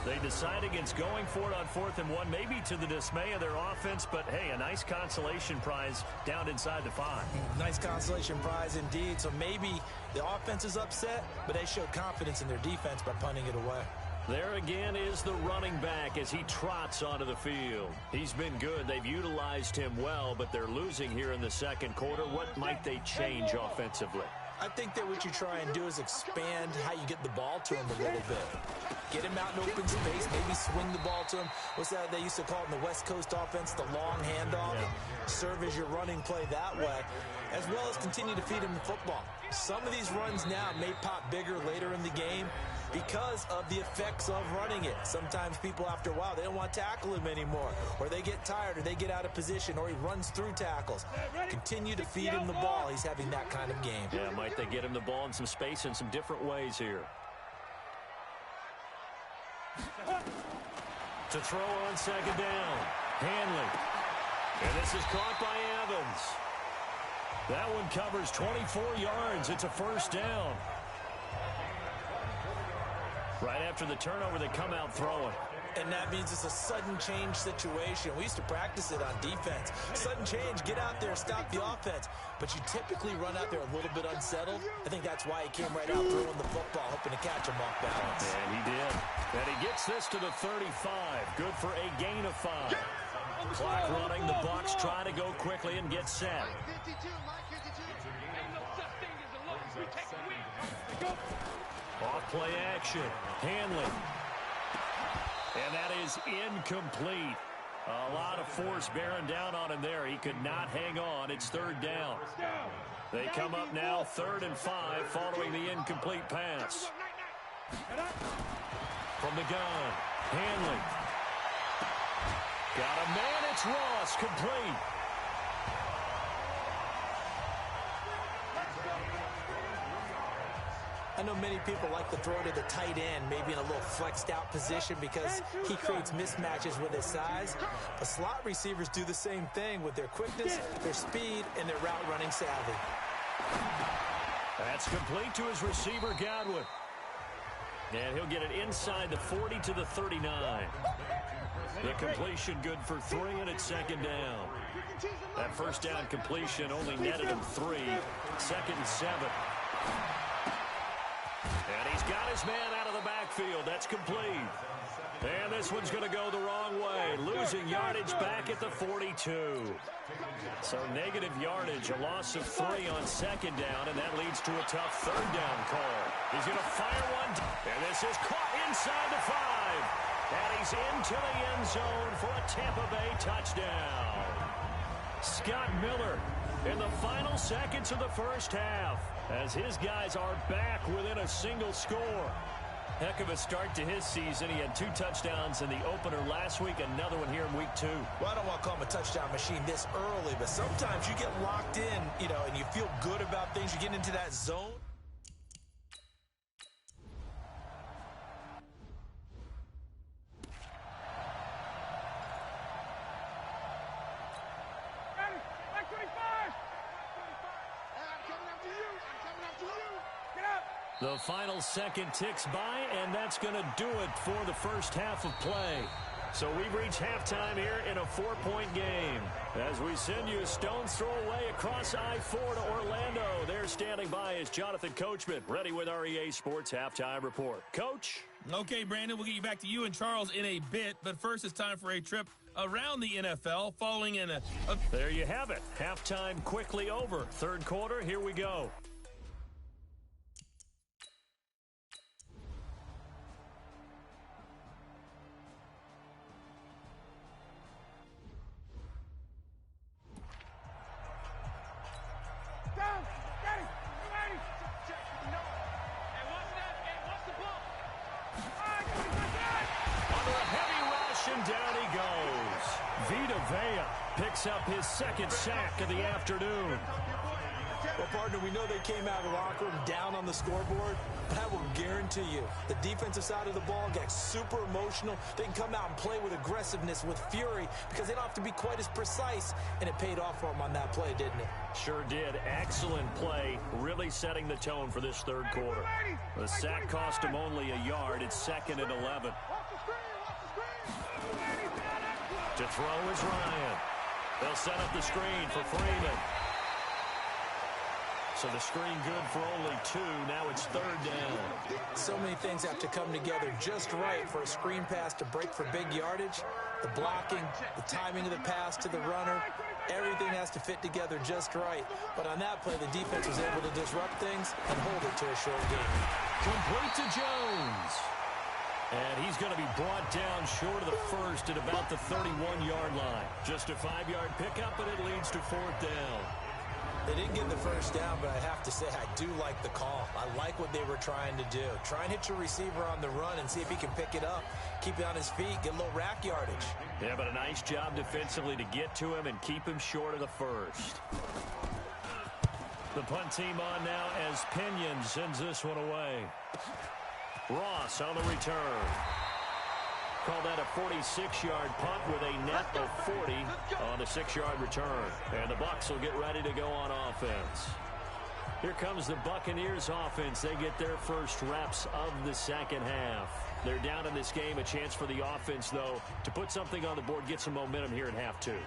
They decide against going for it on 4th and 1, maybe to the dismay of their offense, but hey, a nice consolation prize down inside the 5. Nice consolation prize indeed. So maybe the offense is upset, but they showed confidence in their defense by punting it away. There again is the running back as he trots onto the field. He's been good. They've utilized him well, but they're losing here in the 2nd quarter. What might they change offensively? I think that what you try and do is expand how you get the ball to him a little bit. Get him out in open space, maybe swing the ball to him. What's that they used to call it in the West Coast offense, the long handoff? Yeah. Serve as your running play that way, as well as continue to feed him the football. Some of these runs now may pop bigger later in the game, because of the effects of running it. Sometimes people, after a while, they don't want to tackle him anymore, or they get tired, or they get out of position, or he runs through tackles. Continue to feed him the ball. He's having that kind of game. Yeah, might they get him the ball in some space in some different ways here. To throw on second down. Hanley. And this is caught by Evans. That one covers 24 yards. It's a first down. Right after the turnover, they come out throwing. And that means it's a sudden change situation. We used to practice it on defense. Sudden change, get out there, stop the offense. But you typically run out there a little bit unsettled. I think that's why he came right out throwing the football, hoping to catch him off balance. And he did. And he gets this to the 35. Good for a gain of 5. Clock running. The Bucs try to go quickly and get set. Off play action. Hanley. And that is incomplete. A lot of force bearing down on him there. He could not hang on. It's third down. They come up now 3rd and 5 following the incomplete pass. From the gun. Hanley. Got a man. It's Ross. Complete. I know many people like to throw to the tight end, maybe in a little flexed out position because he creates mismatches with his size. But slot receivers do the same thing with their quickness, their speed, and their route running savvy. That's complete to his receiver, Godwin. And he'll get it inside the 40 to the 39. The completion good for 3, and it's second down. That first down completion only netted him 3. 2nd and 7. And he's got his man out of the backfield. That's complete. And this one's going to go the wrong way. Losing yardage back at the 42. So negative yardage, a loss of 3 on second down, and that leads to a tough third down call. He's going to fire one, and this is caught inside the 5. And he's into the end zone for a Tampa Bay touchdown. Scott Miller in the final seconds of the first half as his guys are back within a single score. Heck of a start to his season. He had 2 touchdowns in the opener last week, another one here in week 2. Well, I don't want to call him a touchdown machine this early, but sometimes you get locked in, and you feel good about things. You get into that zone. The final second ticks by, and that's going to do it for the first half of play. So we've reached halftime here in a 4-point game. As we send you a stone's throw away across I-4 to Orlando. There standing by is Jonathan Coachman, ready with our EA Sports Halftime Report. Coach? Okay, Brandon, we'll get you back to you and Charles in a bit, but first it's time for a trip around the NFL following in a... There you have it. Halftime quickly over. Third quarter, here we go. Picks up his second sack of the afternoon. Well, partner, we know they came out of the locker room down on the scoreboard, but I will guarantee you the defensive side of the ball gets super emotional. They can come out and play with aggressiveness, with fury, because they don't have to be quite as precise, and it paid off for them on that play, didn't it? Sure did. Excellent play, really setting the tone for this third quarter. The sack cost him only a yard. It's 2nd and 11. To throw is Ryan. They'll set up the screen for Freeman. So the screen good for only 2. Now it's 3rd down. So many things have to come together just right for a screen pass to break for big yardage. The blocking, the timing of the pass to the runner, everything has to fit together just right. But on that play, the defense was able to disrupt things and hold it to a short game. Complete to Jones. And he's going to be brought down short of the first at about the 31-yard line. Just a 5-yard pickup, and it leads to 4th down. They didn't get the first down, but I have to say I do like the call. I like what they were trying to do. Try and hit your receiver on the run and see if he can pick it up, keep it on his feet, get a little rack yardage. Yeah, but a nice job defensively to get to him and keep him short of the first. The punt team on now as Pinion sends this one away. Ross on the return. Call that a 46-yard punt with a net of 40 on a 6-yard return. And the Bucs will get ready to go on offense. Here comes the Buccaneers offense. They get their first reps of the second half. They're down in this game. A chance for the offense, though, to put something on the board, get some momentum here in half two.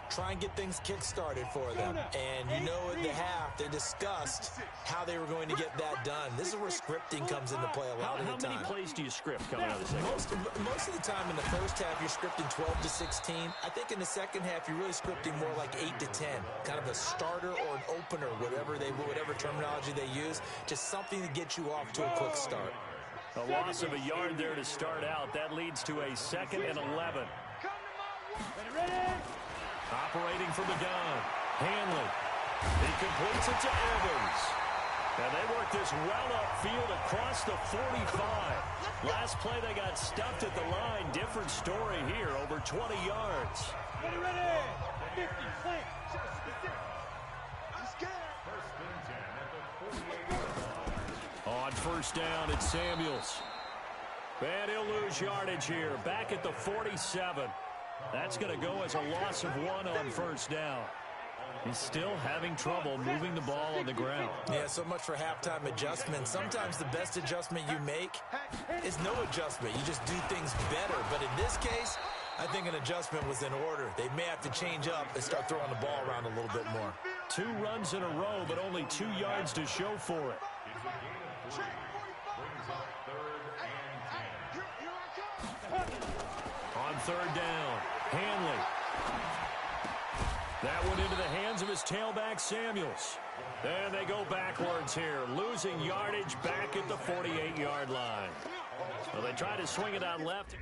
Try and get things kick-started for them. And you know at the half, they discussed how they were going to get that done. This is where scripting comes into play a lot of the time. How many plays do you script coming out of the second? Most of the time in the first half, you're scripting 12 to 16. I think in the second half, you're really scripting more like 8 to 10. Kind of a starter or an opener, whatever terminology they use. Just something to get you off to a quick start. A loss of a yard there to start out. That leads to a 2nd and 11. Operating from the gun. Hanley. He completes it to Evans. And they work this well upfield across the 45. Last play they got stuffed at the line. Different story here. Over 20 yards. Ready. 50, play. I'm scared. On first down, it's Samuels. And he'll lose yardage here. Back at the 47. That's going to go as a loss of 1 on first down. He's still having trouble moving the ball on the ground. Yeah, so much for halftime adjustment. Sometimes the best adjustment you make is no adjustment. You just do things better. But in this case, I think an adjustment was in order. They may have to change up and start throwing the ball around a little bit more. 2 runs in a row, but only 2 yards to show for it. On third down, Hanley. That one into the hands of his tailback, Samuels. And they go backwards here, losing yardage back at the 48-yard line. Well, they try to swing it out left.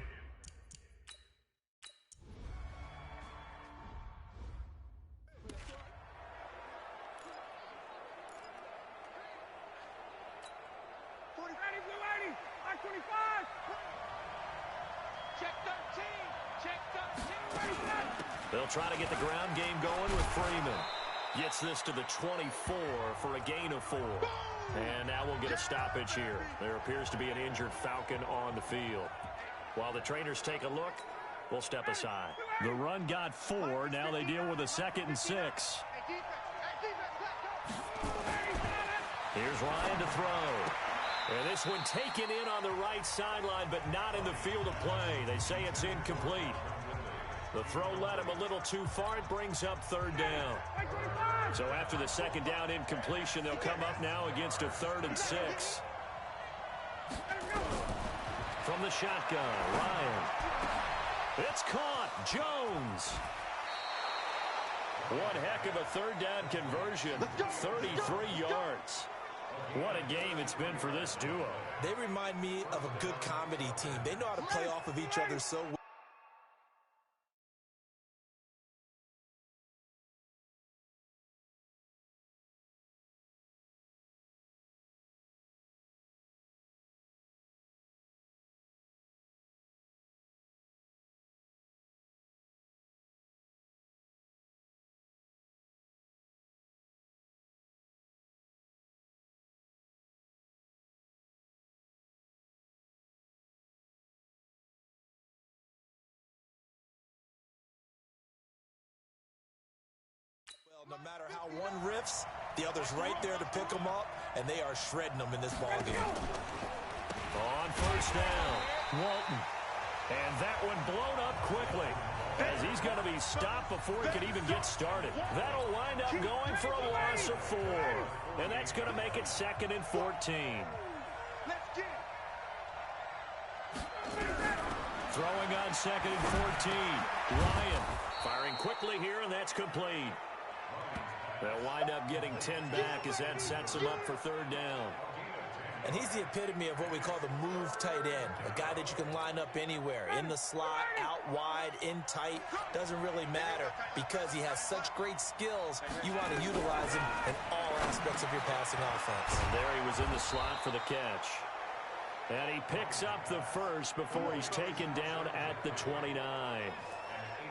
They'll try to get the ground game going with Freeman. Gets this to the 24 for a gain of 4. And now we'll get a stoppage here. There appears to be an injured Falcon on the field. While the trainers take a look, we'll step aside. The run got 4. Now they deal with a 2nd and 6. Here's Ryan to throw. And this one taken in on the right sideline, but not in the field of play. They say it's incomplete. The throw led him a little too far. It brings up third down. So after the second down incompletion, they'll come up now against a 3rd and 6. From the shotgun, Ryan. It's caught. Jones. One heck of a third down conversion. 33 yards. What a game it's been for this duo. They remind me of a good comedy team. They know how to play off of each other so well. No matter how one riffs, the other's right there to pick them up, and they are shredding them in this ball game. On first down, Walton. And that one blown up quickly as he's going to be stopped before he can even get started. That'll wind up going for a loss of 4. And that's going to make it 2nd and 14. Throwing on 2nd and 14. Ryan firing quickly here, and that's complete. They'll wind up getting 10 back as that sets them up for third down. And he's the epitome of what we call the move tight end, a guy that you can line up anywhere, in the slot, out wide, in tight, doesn't really matter because he has such great skills. You want to utilize him in all aspects of your passing offense. And there he was in the slot for the catch. And he picks up the first before he's taken down at the 29.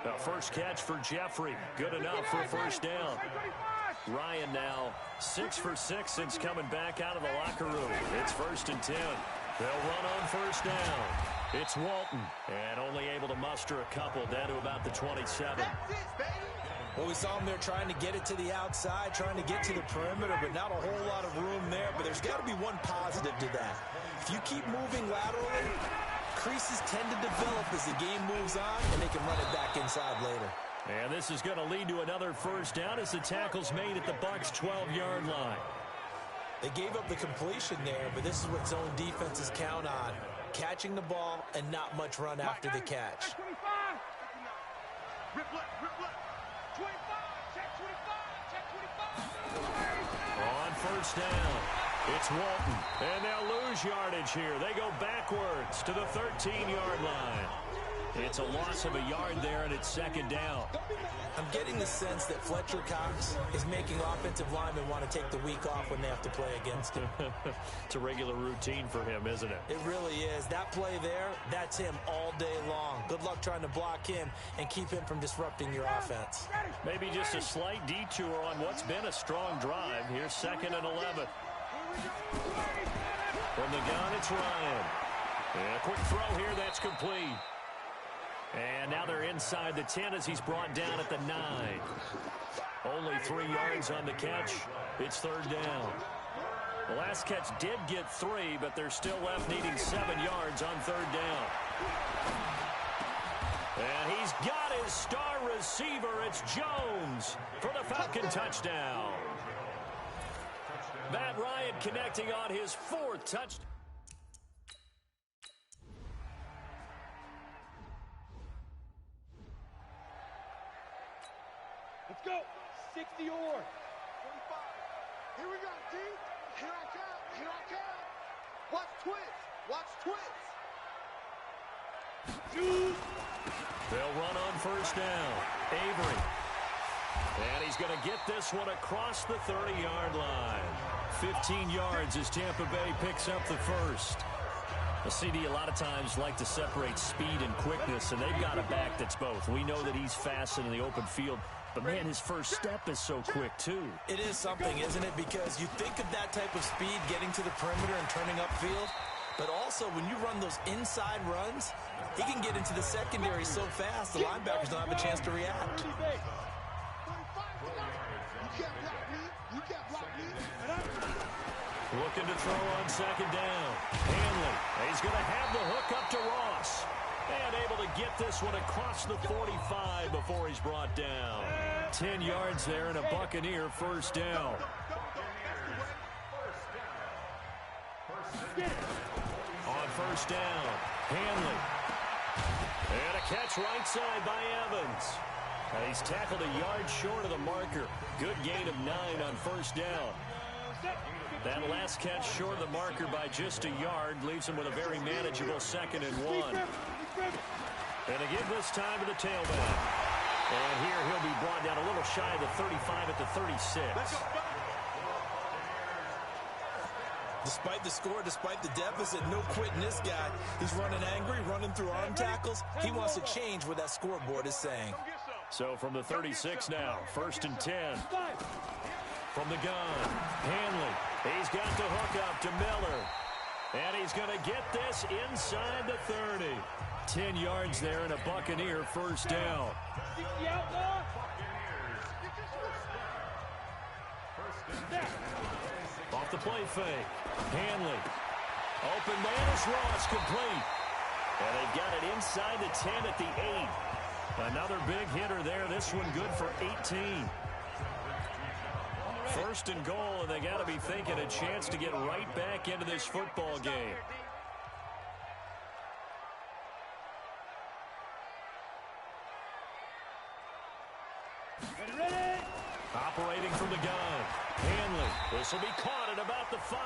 The first catch for Jeffrey. Good enough for a first down. Ryan now 6 for 6 since coming back out of the locker room. It's 1st and 10. They'll run on first down. It's Walton, and only able to muster a couple down to about the 27. Well, we saw him there trying to get it to the outside, trying to get to the perimeter, but not a whole lot of room there. But there's got to be one positive to that. If you keep moving laterally, creases tend to develop as the game moves on, and they can run it back inside later. And this is going to lead to another first down as the tackle's made at the Bucs' 12-yard line. They gave up the completion there, but this is what zone defenses count on. Catching the ball and not much run after the catch. On first down, it's Walton. And they'll lose yardage here. They go backwards to the 13-yard line. It's a loss of a yard there, and it's 2nd down. I'm getting the sense that Fletcher Cox is making offensive linemen want to take the week off when they have to play against him. It's a regular routine for him, isn't it? It really is. That play there, that's him all day long. Good luck trying to block him and keep him from disrupting your offense. Maybe just a slight detour on what's been a strong drive. Here's 2nd and 11. From the gun, it's Ryan. And a quick throw here, that's complete. And now they're inside the 10 as he's brought down at the 9. Only 3 yards on the catch. It's 3rd down. The last catch did get 3, but they're still left needing 7 yards on 3rd down. And he's got his star receiver. It's Jones for the Falcon touchdown. Matt Ryan connecting on his 4th touchdown. Let's go. 60 or 45. Here we go, D. Here I come. Here I come. Watch twits. Watch twits. They'll run on first down. Avery. And he's going to get this one across the 30-yard line. 15 yards as Tampa Bay picks up the first. The CD a lot of times like to separate speed and quickness, and they've got a back that's both. We know that he's fast in the open field, but, man, his first step is so quick, too. It is something, isn't it? Because you think of that type of speed getting to the perimeter and turning upfield, but also when you run those inside runs, he can get into the secondary so fast the linebackers don't have a chance to react. Looking to throw on 2nd down. Hanley. He's going to have the hook up to Ross. And able to get this one across the 45 before he's brought down. 10 yards there and a Buccaneer first down. On first down, Hanley. And a catch right side by Evans. And he's tackled a yard short of the marker. Good gain of 9 on first down. That last catch short of the marker by just a yard leaves him with a very manageable 2nd and 1. And again this time to the tailback. And here he'll be brought down a little shy of the 35 at the 36. Despite the score, despite the deficit, no quitting this guy. He's running angry, running through arm tackles. He wants to change what that scoreboard is saying. So from the 36 now, 1st and 10. From the gun, Hanley. He's got the hook up to Miller. And he's going to get this inside the 30. 10 yards there and a Buccaneer first down. Off the play fake. Hanley. Open man is Ross, complete. And they've got it inside the 10 at the 8. Another big hitter there. This one good for 18. 1st and goal, and they got to be thinking a chance to get right back into this football game. Ready? Operating from the gun. Hanley. This will be caught at about the 5.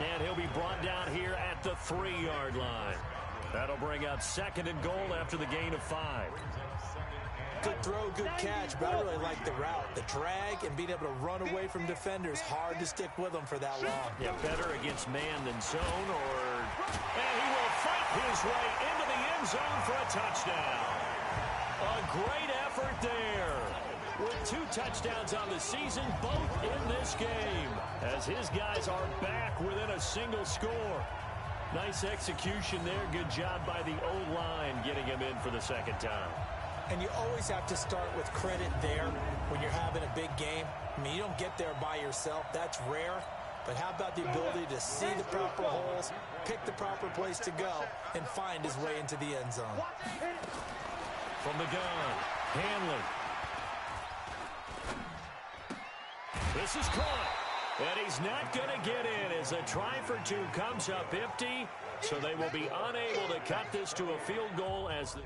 And he'll be brought down here at the 3-yard line. That'll bring up 2nd and goal after the gain of 5. Good throw, good catch, but I really like the route. The drag and being able to run away from defenders, hard to stick with them for that long. Yeah, better against man than zone, and he will fight his way into the end zone for a touchdown. A great effort there. With 2 touchdowns on the season, both in this game, as his guys are back within a single score. Nice execution there. Good job by the O-line getting him in for the 2nd time. And you always have to start with credit there when you're having a big game. I mean, you don't get there by yourself. That's rare. But how about the ability to see the proper holes, pick the proper place to go, and find his way into the end zone? From the gun, Hanley. This is caught. And he's not going to get in as a try for 2 comes up empty. So they will be unable to cut this to a field goal as the...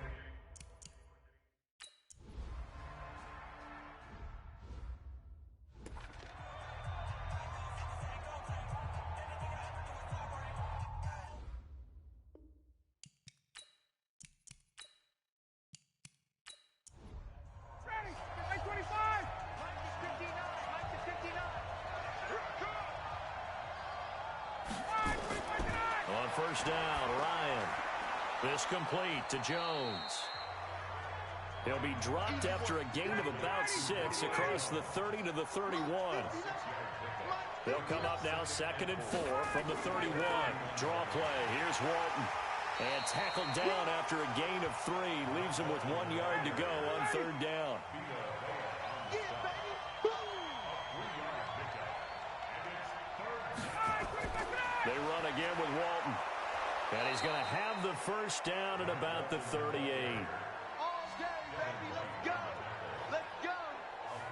First down, Ryan. This complete to Jones. He'll be dropped after a gain of about 6 across the 30 to the 31. They'll come up now 2nd and 4 from the 31. Draw play. Here's Walton. And tackled down after a gain of 3. Leaves him with 1 yard to go on 3rd down. They run again with Walton. And he's going to have the first down at about the 38.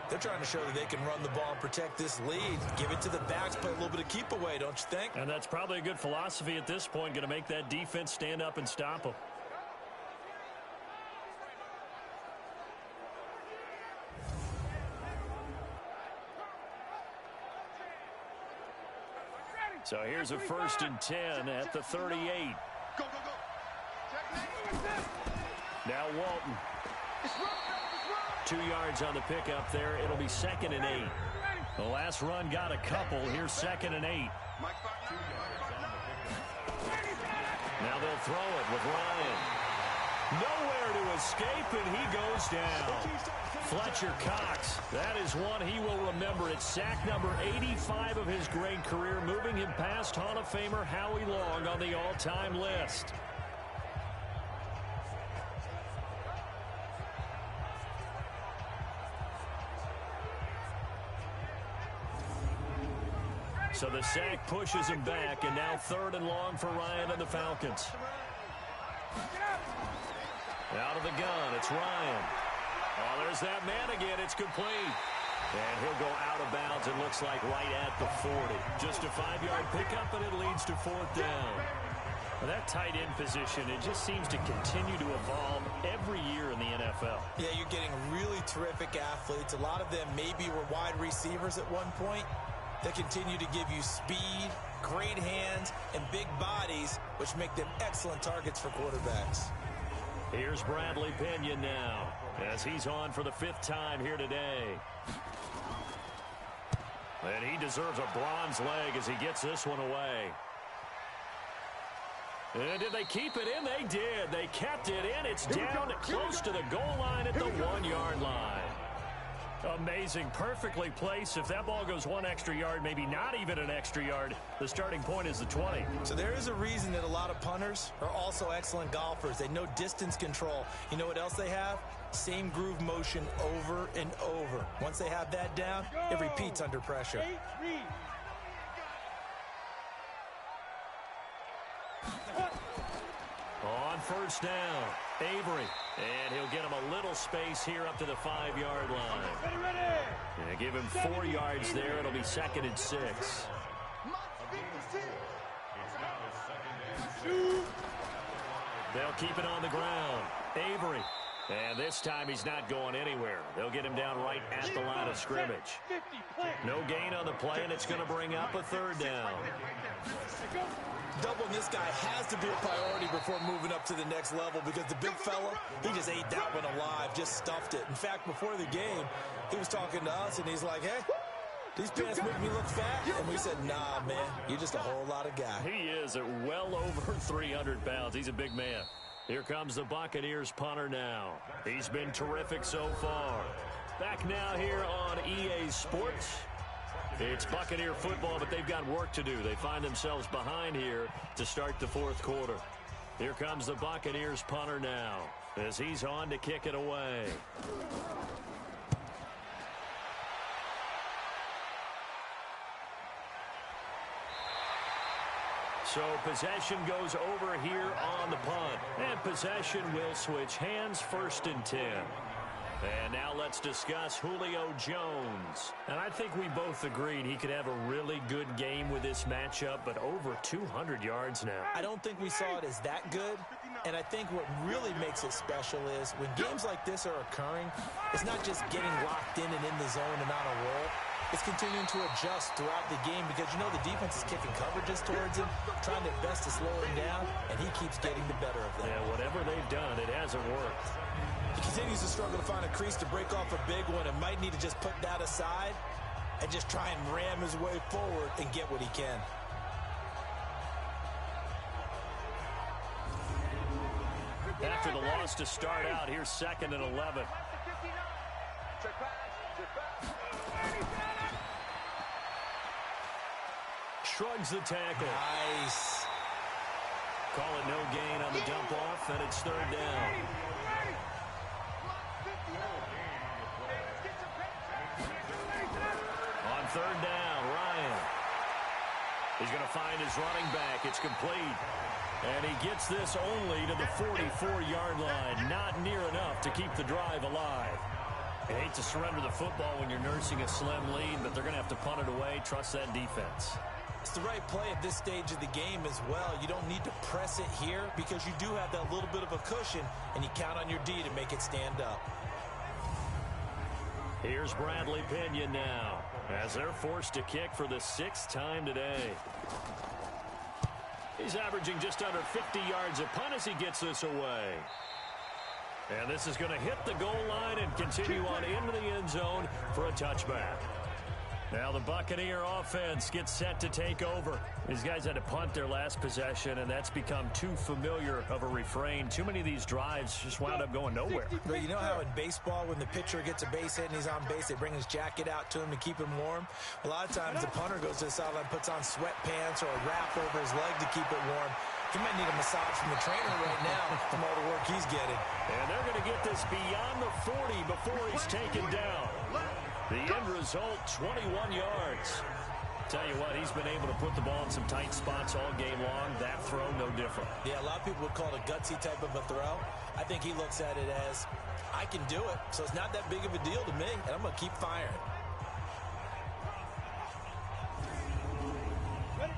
They're trying to show that they can run the ball and protect this lead. Give it to the backs, play a little bit of keep away, don't you think? And that's probably a good philosophy at this point, going to make that defense stand up and stop them. So here's a 1st and 10 at the 38. Go, go, go. Now Walton. 2 yards on the pickup there. It'll be 2nd and 8. The last run got a couple. Here's 2nd and 8. Now they'll throw it with Ryan. Nowhere to escape, and he goes down. Fletcher Cox, that is one he will remember. It's sack number 85 of his great career, moving him past Hall of Famer Howie Long on the all-time list. So the sack pushes him back, and now 3rd and long for Ryan and the Falcons. Out of the gun, it's Ryan. Oh, there's that man again. It's complete. And he'll go out of bounds, it looks like, right at the 40. Just a 5-yard pickup, and it leads to 4th down. Well, that tight end position, it just seems to continue to evolve every year in the NFL. Yeah, you're getting really terrific athletes. A lot of them maybe were wide receivers at one point. They continue to give you speed, great hands, and big bodies, which make them excellent targets for quarterbacks. Here's Bradley Pinion now, as he's on for the 5th time here today. And he deserves a bronze leg as he gets this one away. And did they keep it in? They did. They kept it in. It's down close to the goal line at the 1-yard line. Amazing. Perfectly placed. If that ball goes 1 extra yard, maybe not even an extra yard, the starting point is the 20. So there is a reason that a lot of punters are also excellent golfers. They know distance control. You know what else they have? Same groove motion over and over. Once they have that down, it repeats under pressure. On 1st down, Avery. And he'll get him a little space here up to the 5-yard line. And give him 4 yards there. It'll be 2nd and 6. They'll keep it on the ground. Avery. And this time he's not going anywhere. They'll get him down right at the line of scrimmage. No gain on the play, and it's going to bring up a third down. Doubling this guy has to be a priority before moving up to the next level because the big fella, he just ate that one alive, just stuffed it. In fact, before the game, he was talking to us, and he's like, hey, these pants make me look fat. And we said, nah, man, you're just a whole lot of guy. He is at well over 300 pounds. He's a big man. Here comes the Buccaneers punter now. He's been terrific so far. Back now here on EA Sports. It's Buccaneer football, but they've got work to do. They find themselves behind here to start the fourth quarter. Here comes the Buccaneers punter now as he's on to kick it away. So possession goes over here on the punt. And possession will switch hands, 1st and 10. And now let's discuss Julio Jones. And I think we both agreed he could have a really good game with this matchup, but over 200 yards now. I don't think we saw it as that good. And I think what really makes it special is when games like this are occurring, it's not just getting locked in and in the zone and on a roll. It's continuing to adjust throughout the game because, you know, the defense is kicking coverages towards him, trying their best to slow him down, and he keeps getting the better of them. Yeah, whatever they've done, it hasn't worked. He continues to struggle to find a crease to break off a big one and might need to just put that aside and just try and ram his way forward and get what he can. After the loss to start out, here's 2nd and 11. Shrugs the tackle. Nice. Call it no gain on the dump off, and it's 3rd down. On 3rd down, Ryan. He's going to find his running back. It's complete. And he gets this only to the 44-yard line. Not near enough to keep the drive alive. You hate to surrender the football when you're nursing a slim lead, but they're going to have to punt it away. Trust that defense. It's the right play at this stage of the game as well. You don't need to press it here because you do have that little bit of a cushion, and you count on your D to make it stand up. Here's Bradley Pinion now as they're forced to kick for the 6th time today. He's averaging just under 50 yards a punt as he gets this away. And this is going to hit the goal line and continue on into the end zone for a touchback. Now the Buccaneer offense gets set to take over. These guys had to punt their last possession, and that's become too familiar of a refrain. Too many of these drives just wound up going nowhere. But you know how in baseball, when the pitcher gets a base hit and he's on base, they bring his jacket out to him to keep him warm? A lot of times the punter goes to the sideline, puts on sweatpants or a wrap over his leg to keep it warm. He might need a massage from the trainer right now from all the work he's getting. And they're going to get this beyond the 40 before he's taken down. The end result, 21 yards. Tell you what, he's been able to put the ball in some tight spots all game long. That throw, no different. Yeah, a lot of people would call it a gutsy type of a throw. I think he looks at it as, I can do it, so it's not that big of a deal to me, and I'm going to keep firing.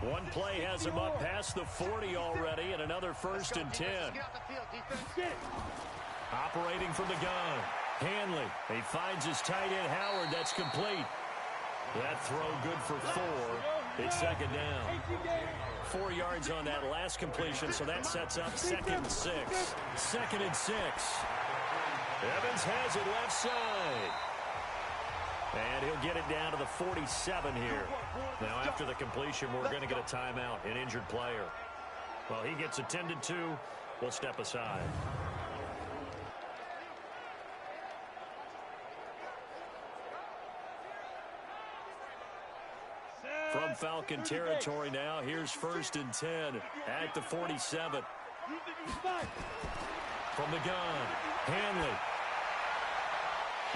One play has him up past the 40 already, and another 1st and 10. Operating from the gun. Hanley, he finds his tight end Howard. That's complete. That throw good for 4. It's 2nd down. 4 yards on that last completion, so that sets up 2nd and 6. 2nd and 6. Evans has it left side. And he'll get it down to the 47 here. Now, after the completion, we're going to get a timeout, an injured player. Well, he gets attended to. We'll step aside. From Falcon territory now, here's 1st and 10 at the 47. From the gun, Hanley.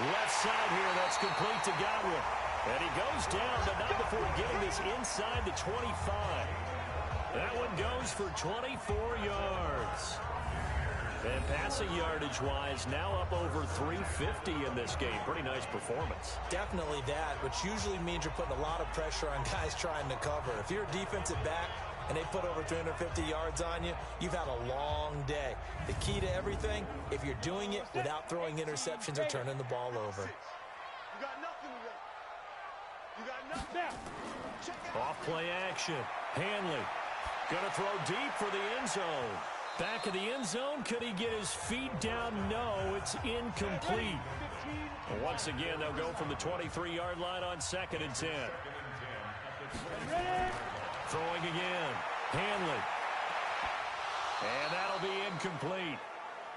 Left side here, that's complete to Godwin. And he goes down, but not before getting this inside the 25. That one goes for 24 yards. And passing yardage-wise, now up over 350 in this game. Pretty nice performance. Definitely that, which usually means you're putting a lot of pressure on guys trying to cover. If you're a defensive back, and they put over 350 yards on you, you've had a long day. The key to everything, if you're doing it without throwing interceptions or turning the ball over. You got nothing today. You got nothing. Off play action. Hanley going to throw deep for the end zone. Back of the end zone. Could he get his feet down? No, it's incomplete. Once again, they'll go from the 23-yard line on 2nd and 10. Throwing again. Hanley. And that'll be incomplete.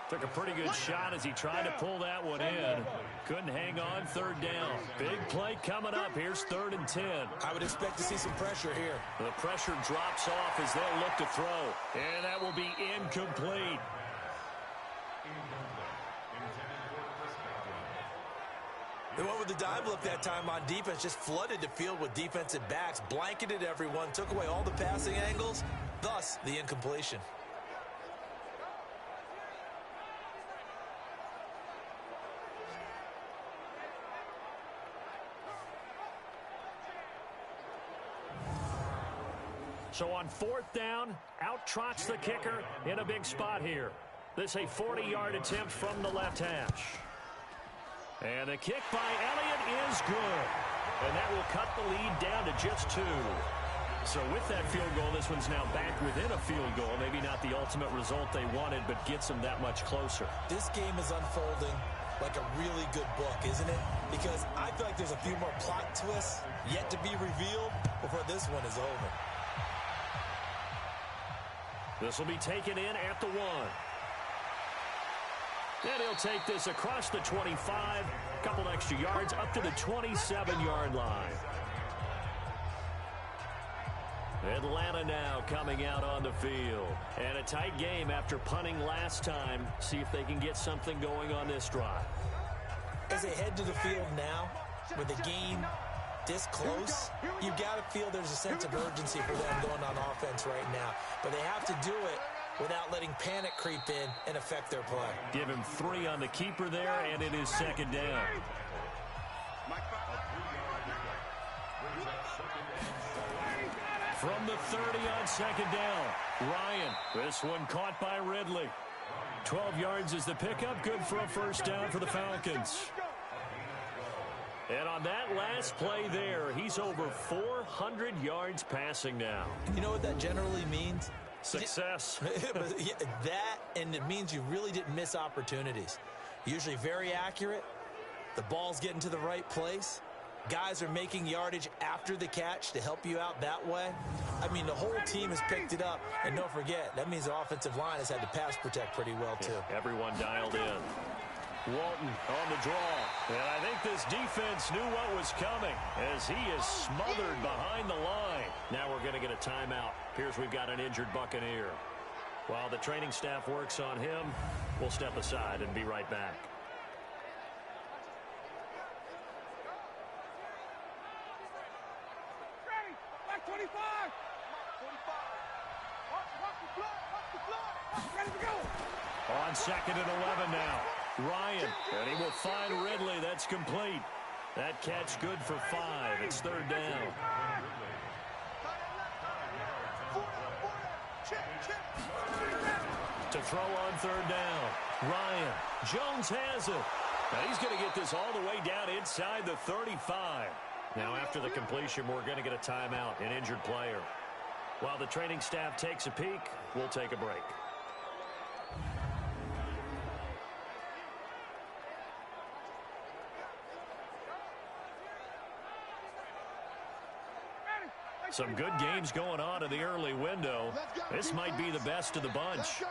Took a pretty good shot as he tried to pull that one in. Couldn't hang on. 3rd down. Big play coming up. Here's 3rd and 10. I would expect to see some pressure here. The pressure drops off as they'll look to throw. And that will be incomplete. They went with the dive look that time on defense, just flooded the field with defensive backs, blanketed everyone, took away all the passing angles, thus the incompletion. So on 4th down, out trots the kicker in a big spot here. This a 40-yard attempt from the left hash. And the kick by Elliott is good. And that will cut the lead down to just 2. So with that field goal, this one's now back within a field goal. Maybe not the ultimate result they wanted, but gets them that much closer. This game is unfolding like a really good book, isn't it? Because I feel like there's a few more plot twists yet to be revealed before this one is over. This will be taken in at the 1. And he'll take this across the 25. Couple extra yards up to the 27-yard line. Atlanta now coming out on the field. And a tight game after punting last time. See if they can get something going on this drive. As they head to the field now, with the game this close, you got to feel there's a sense of urgency for them going on offense right now. But they have to do it without letting panic creep in and affect their play. Give him 3 on the keeper there, and it is 2nd down. From the 30 on 2nd down, Ryan. This one caught by Ridley. 12 yards is the pickup. Good for a 1st down for the Falcons. And on that last play there, he's over 400 yards passing now. You know what that generally means? Success. That, and it means you really didn't miss opportunities. Usually very accurate. The ball's getting to the right place. Guys are making yardage after the catch to help you out that way. I mean, the whole team has picked it up. And don't forget, that means the offensive line has had to pass protect pretty well, too. Yeah, everyone dialed in. Walton on the draw. And I think this defense knew what was coming as he is smothered behind the line. Now we're going to get a timeout. Appears we've got an injured Buccaneer. While the training staff works on him, we'll step aside and be right back. Ready. Back 25. 45. Watch the floor. Watch the floor. Ready to go. On 2nd and 11 now. Ryan, and he will find Ridley. That's complete. That catch good for 5. It's 3rd down. To throw on 3rd down. Ryan. Jones has it. And he's going to get this all the way down inside the 35. Now after the completion, we're going to get a timeout, an injured player. While the training staff takes a peek, we'll take a break. Some good games going on in the early window. This might be the best of the bunch.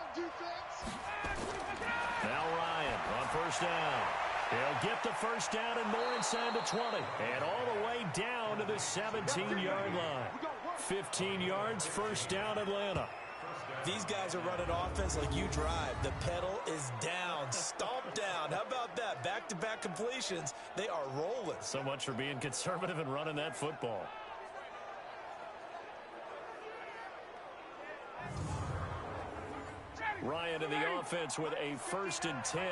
Now Ryan on 1st down. He'll get the 1st down and more inside the 20. And all the way down to the 17-yard line. 15 yards, 1st down Atlanta. These guys are running offense like you drive. The pedal is down, stomp down. How about that? Back-to-back completions. They are rolling. So much for being conservative and running that football. Ryan in the offense with a 1st and 10.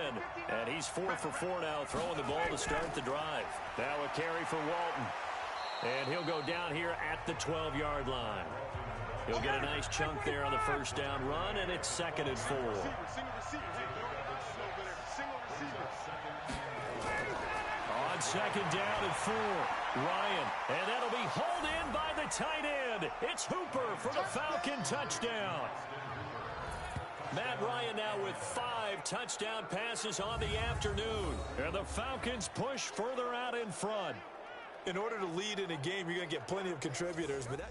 And he's 4 for 4 now, throwing the ball to start the drive. Now a carry for Walton. And he'll go down here at the 12-yard line. He'll get a nice chunk there on the first down run, and it's 2nd and 4. On 2nd down and 4, Ryan, and that'll be hauled in by the tight end. It's Hooper for the Falcon touchdown. Matt Ryan now with 5 touchdown passes on the afternoon, and the Falcons push further out in front. In order to lead in a game, you're going to get plenty of contributors, but that...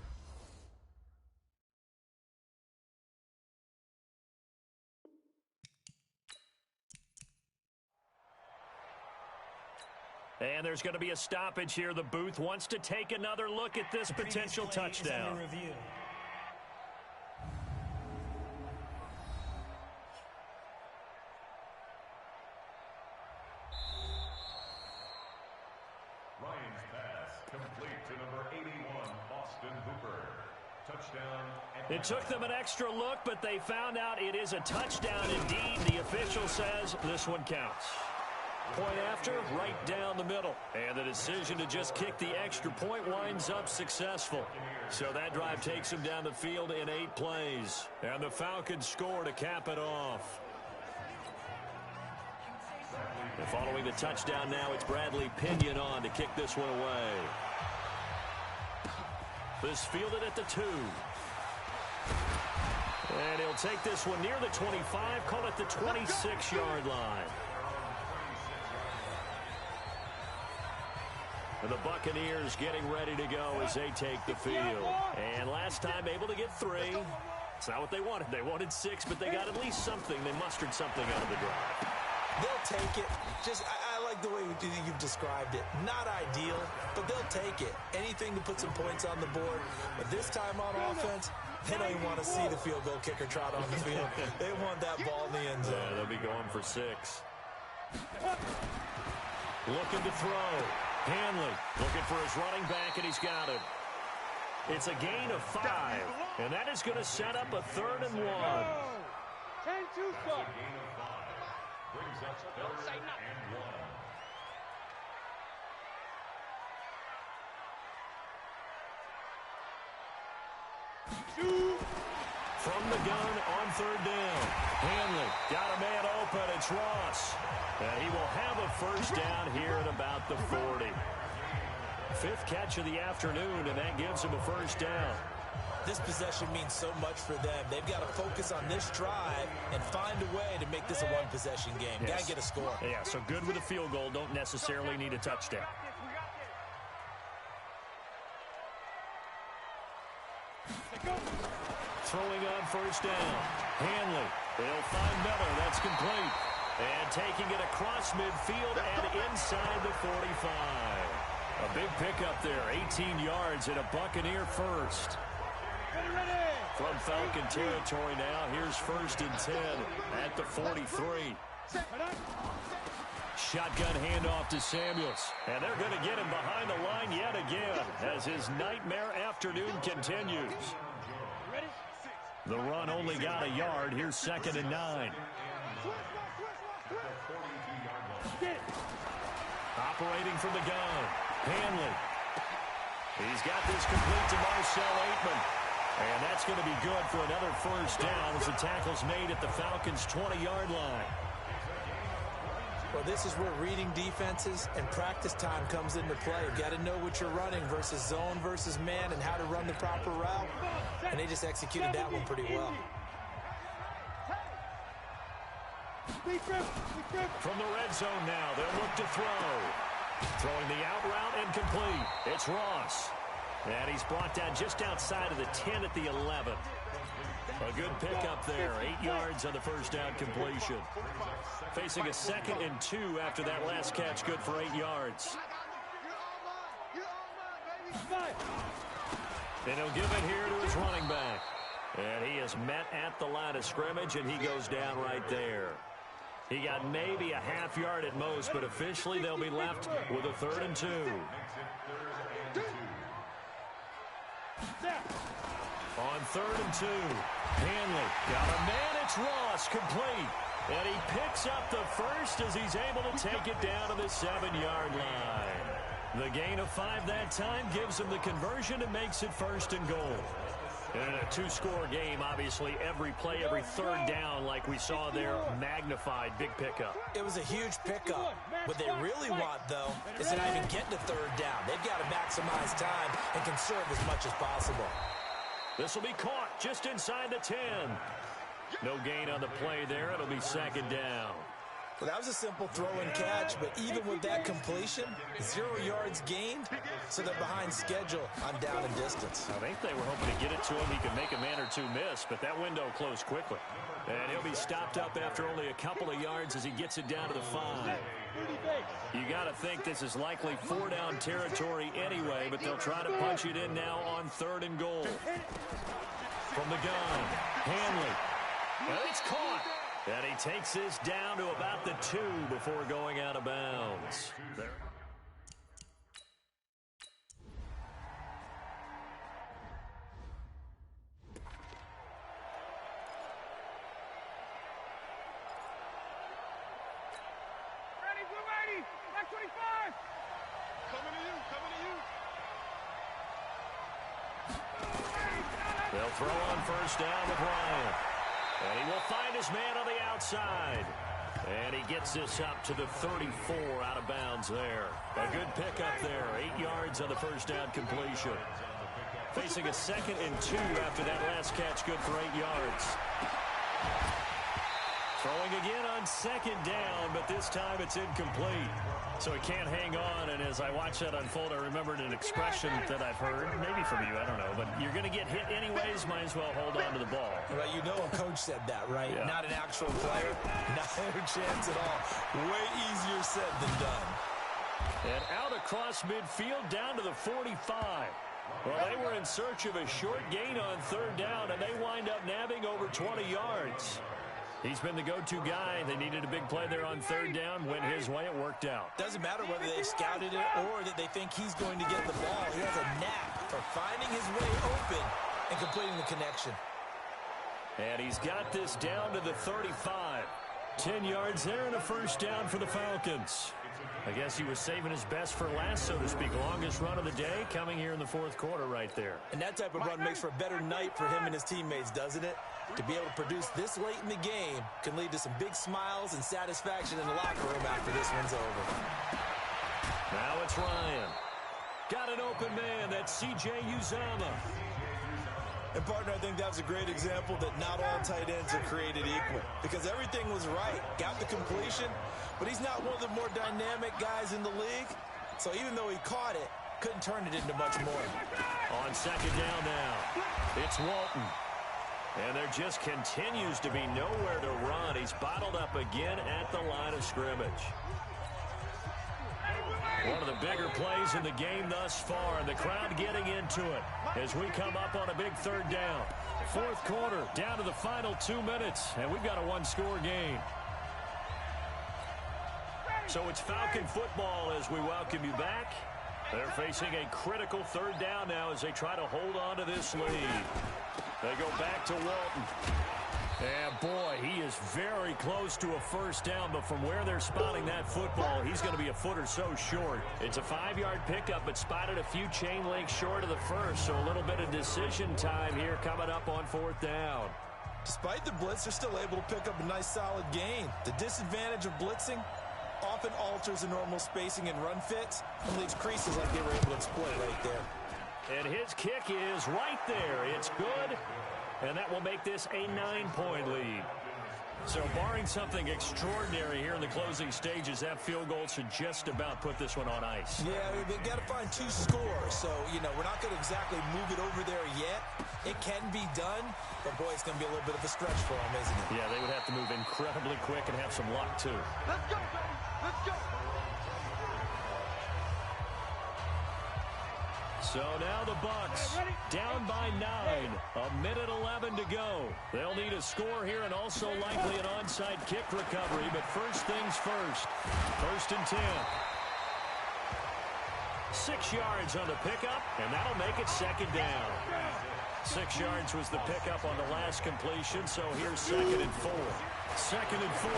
And there's going to be a stoppage here. The booth wants to take another look at this potential touchdown. Ryan's pass complete to number 81, Austin Hooper. Touchdown. It took them an extra look, but they found out it is a touchdown indeed. The official says this one counts. Point after, right down the middle. And the decision to just kick the extra point winds up successful. So that drive takes them down the field in 8 plays. And the Falcons score to cap it off. And following the touchdown now, it's Bradley Pinion on to kick this one away. This fielded at the 2. And he'll take this one near the 25, call it the 26-yard line. And the Buccaneers getting ready to go as they take the field. And last time able to get 3. It's not what they wanted. They wanted 6, but they got at least something. They mustered something out of the drive. They'll take it. I like the way you've described it. Not ideal, but they'll take it. Anything to put some points on the board. But this time on offense, they don't even want to see the field goal kicker trot on the field. They want that ball in the end zone. Yeah, they'll be going for 6. Looking to throw. Hanley looking for his running back, and he's got it. It's a gain of 5, and that is going to set up a 3rd and 1. 10-2 brings us 3rd and 1. From the gun on 3rd down. Hanley got a man open. It's Ross. And he will have a first down here at about the 40. 5th catch of the afternoon, and that gives him a first down. This possession means so much for them. They've got to focus on this drive and find a way to make this a one-possession game. Yes. Got to get a score. Yeah, so good with a field goal. Don't necessarily need a touchdown. Throwing on first down. Hanley. They'll find Miller. That's complete. And taking it across midfield and inside the 45. A big pickup there. 18 yards and a Buccaneer first. From Falcon territory now. Here's 1st and 10 at the 43. Shotgun handoff to Samuels. And they're going to get him behind the line yet again as his nightmare afternoon continues. The run only got a yard. Here's 2nd and 9. Operating from the gun. Hanley. He's got this complete to Marcel Aitman. And that's going to be good for another first down as the tackle's made at the Falcons' 20-yard line. Well, this is where reading defenses and practice time comes into play. You've got to know what you're running versus zone versus man and how to run the proper route. And they just executed that one pretty well. From the red zone now, they'll look to throw. Throwing the out route and complete. It's Ross. And he's brought down just outside of the 10 at the 11. A good pickup there. 8 yards on the first down completion. Facing a 2nd and 2 after that last catch. Good for 8 yards. And he'll give it here to his running back. And he is met at the line of scrimmage, and he goes down right there. He got maybe a half yard at most, but officially they'll be left with a 3rd and 2. On 3rd and 2, Hanley got a man. It's Ross, complete. And he picks up the first as he's able to take it down to the 7-yard line. The gain of 5 that time gives him the conversion and makes it 1st and goal. And in a two-score game, obviously, every play, every third down, like we saw there, magnified, big pickup. It was a huge pickup. What they really want, though, is to not even get to third down. They've got to maximize time and conserve as much as possible. This will be caught just inside the 10. No gain on the play there. It'll be second down. Well, that was a simple throw and catch, but even with that completion, 0 yards gained, so they're behind schedule on down and distance. I think they were hoping to get it to him. He could make a man or two miss, but that window closed quickly. And he'll be stopped up after only a couple of yards as he gets it down to the 5. You got to think this is likely 4-down territory anyway, but they'll try to punch it in now on 3rd and goal. From the gun, Hanley. Well, it's caught. And he takes this down to about the 2 before going out of bounds. There. Ready, blue 80, back 25. Coming to you, They'll throw on first down with Ryan. And he will find his man on the outside. And he gets this up to the 34 out of bounds there. A good pickup there. 8 yards on the first down completion. Facing a 2nd and 2 after that last catch. Good for 8 yards. Throwing again on 2nd down, but this time it's incomplete. So he can't hang on, and as I watch that unfold, I remembered an expression that I've heard, maybe from you, I don't know, but you're going to get hit anyways, might as well hold on to the ball. Well, you know a coach said that, right? Yeah. Not an actual player. Not a chance at all. Way easier said than done. And out across midfield down to the 45. Well, they were in search of a short gain on 3rd down, and they wind up nabbing over 20 yards. He's been the go-to guy. They needed a big play there on 3rd down. Went his way. It worked out. Doesn't matter whether they've scouted it or that they think he's going to get the ball. He has a knack for finding his way open and completing the connection. And he's got this down to the 35. 10 yards there and a first down for the Falcons. I guess he was saving his best for last, so to speak. Longest run of the day coming here in the 4th quarter right there. And that type of run makes for a better night for him and his teammates, doesn't it? To be able to produce this late in the game can lead to some big smiles and satisfaction in the locker room after this one's over. Now it's Ryan. Got an open man. That's C.J. Uzomah. And, partner, I think that was a great example that not all tight ends are created equal. Because everything was right. Got the completion, but he's not one of the more dynamic guys in the league. So even though he caught it, couldn't turn it into much more. On 2nd down now, it's Walton. And there just continues to be nowhere to run. He's bottled up again at the line of scrimmage. One of the bigger plays in the game thus far, and the crowd getting into it as we come up on a big 3rd down. 4th quarter, down to the final 2 minutes, and we've got a 1-score game. So it's Falcon football as we welcome you back. They're facing a critical 3rd down now as they try to hold on to this lead. They go back to Walton. And, boy, he is very close to a first down, but from where they're spotting that football, he's going to be a foot or so short. It's a 5-yard pickup, but spotted a few chain links short of the first, so a little bit of decision time here coming up on 4th down. Despite the blitz, they're still able to pick up a nice, solid gain. The disadvantage of blitzing often alters the normal spacing and run fits and leaves creases like they were able to exploit right there. And his kick is right there. It's good. And that will make this a 9-point lead. So barring something extraordinary here in the closing stages, that field goal should just about put this one on ice. Yeah, they've got to find 2 scores. So, you know, we're not going to exactly move it over there yet. It can be done, but, boy, it's going to be a little bit of a stretch for them, isn't it? Yeah, they would have to move incredibly quick and have some luck, too. Let's go, baby. Let's go. So now the Bucks down by 9. 1:11 to go. They'll need a score here and also likely an onside kick recovery. But first things first. 1st and 10. 6 yards on the pickup, and that'll make it 2nd down. 6 yards was the pickup on the last completion, so here's 2nd and 4. 2nd and 4.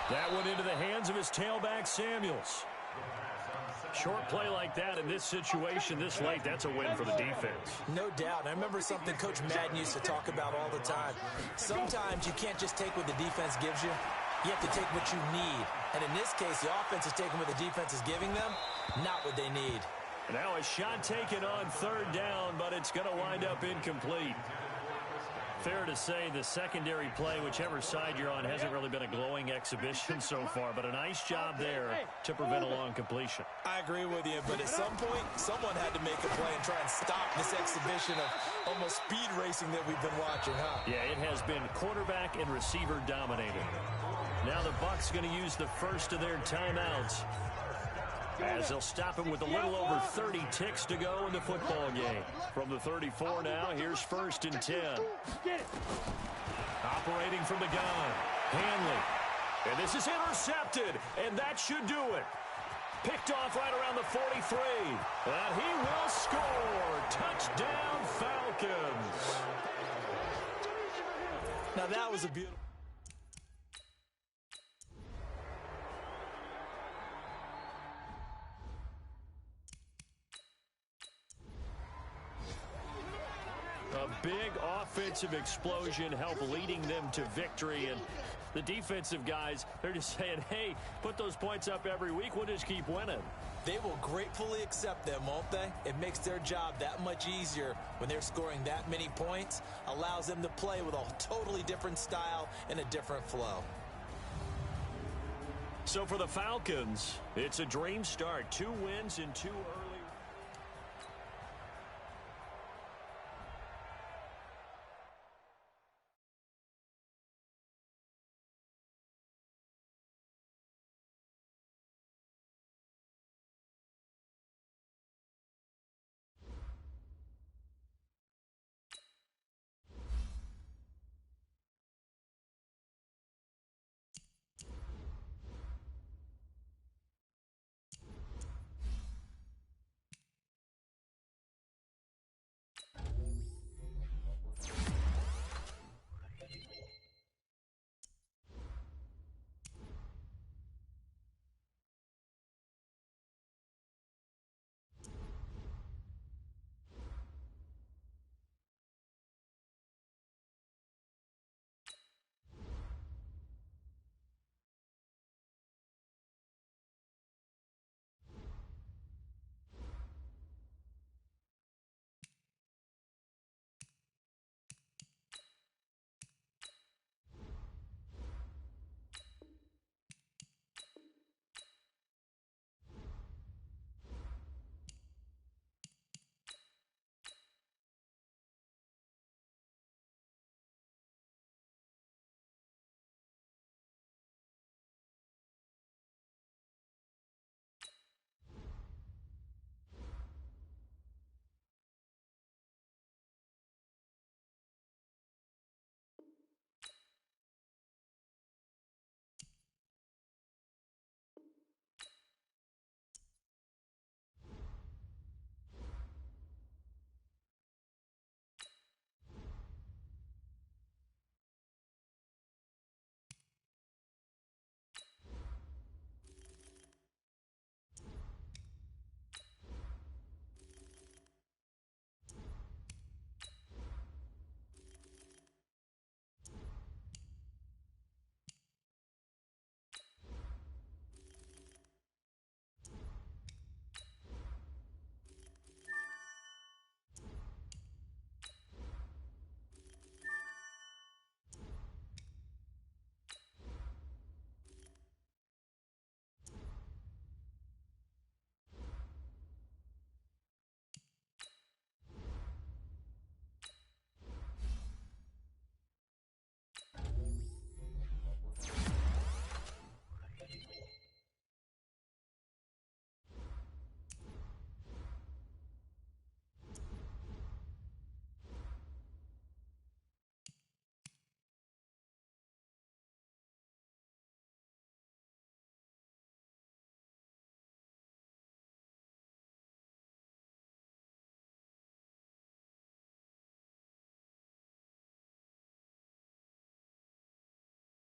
That went into the hands of his tailback, Samuels. Short play like that in this situation this late, that's a win for the defense. No doubt. I remember something Coach Madden used to talk about all the time. Sometimes you can't just take what the defense gives you. You have to take what you need. And in this case, the offense is taking what the defense is giving them, not what they need. Now a shot taken on third down, but it's going to wind up incomplete. Fair to say the secondary play, whichever side you're on, hasn't really been a glowing exhibition so far, but a nice job there to prevent a long completion. I agree with you, but at some point, someone had to make a play and try and stop this exhibition of almost speed racing that we've been watching, huh? Yeah, it has been quarterback and receiver dominated. Now the Bucs going to use the first of their timeouts, as they'll stop him with a little over 30 ticks to go in the football game. From the 34 now, here's 1st and 10. Operating from the gun, Hanley. And this is intercepted, and that should do it. Picked off right around the 43. And he will score. Touchdown, Falcons. Now that was a beautiful... A big offensive explosion helped leading them to victory, and the defensive guys, they're just saying, hey, put those points up every week, we'll just keep winning. They will gratefully accept them, won't they? It makes their job that much easier when they're scoring that many points, allows them to play with a totally different style and a different flow. So for the Falcons, it's a dream start. 2 wins in 2 early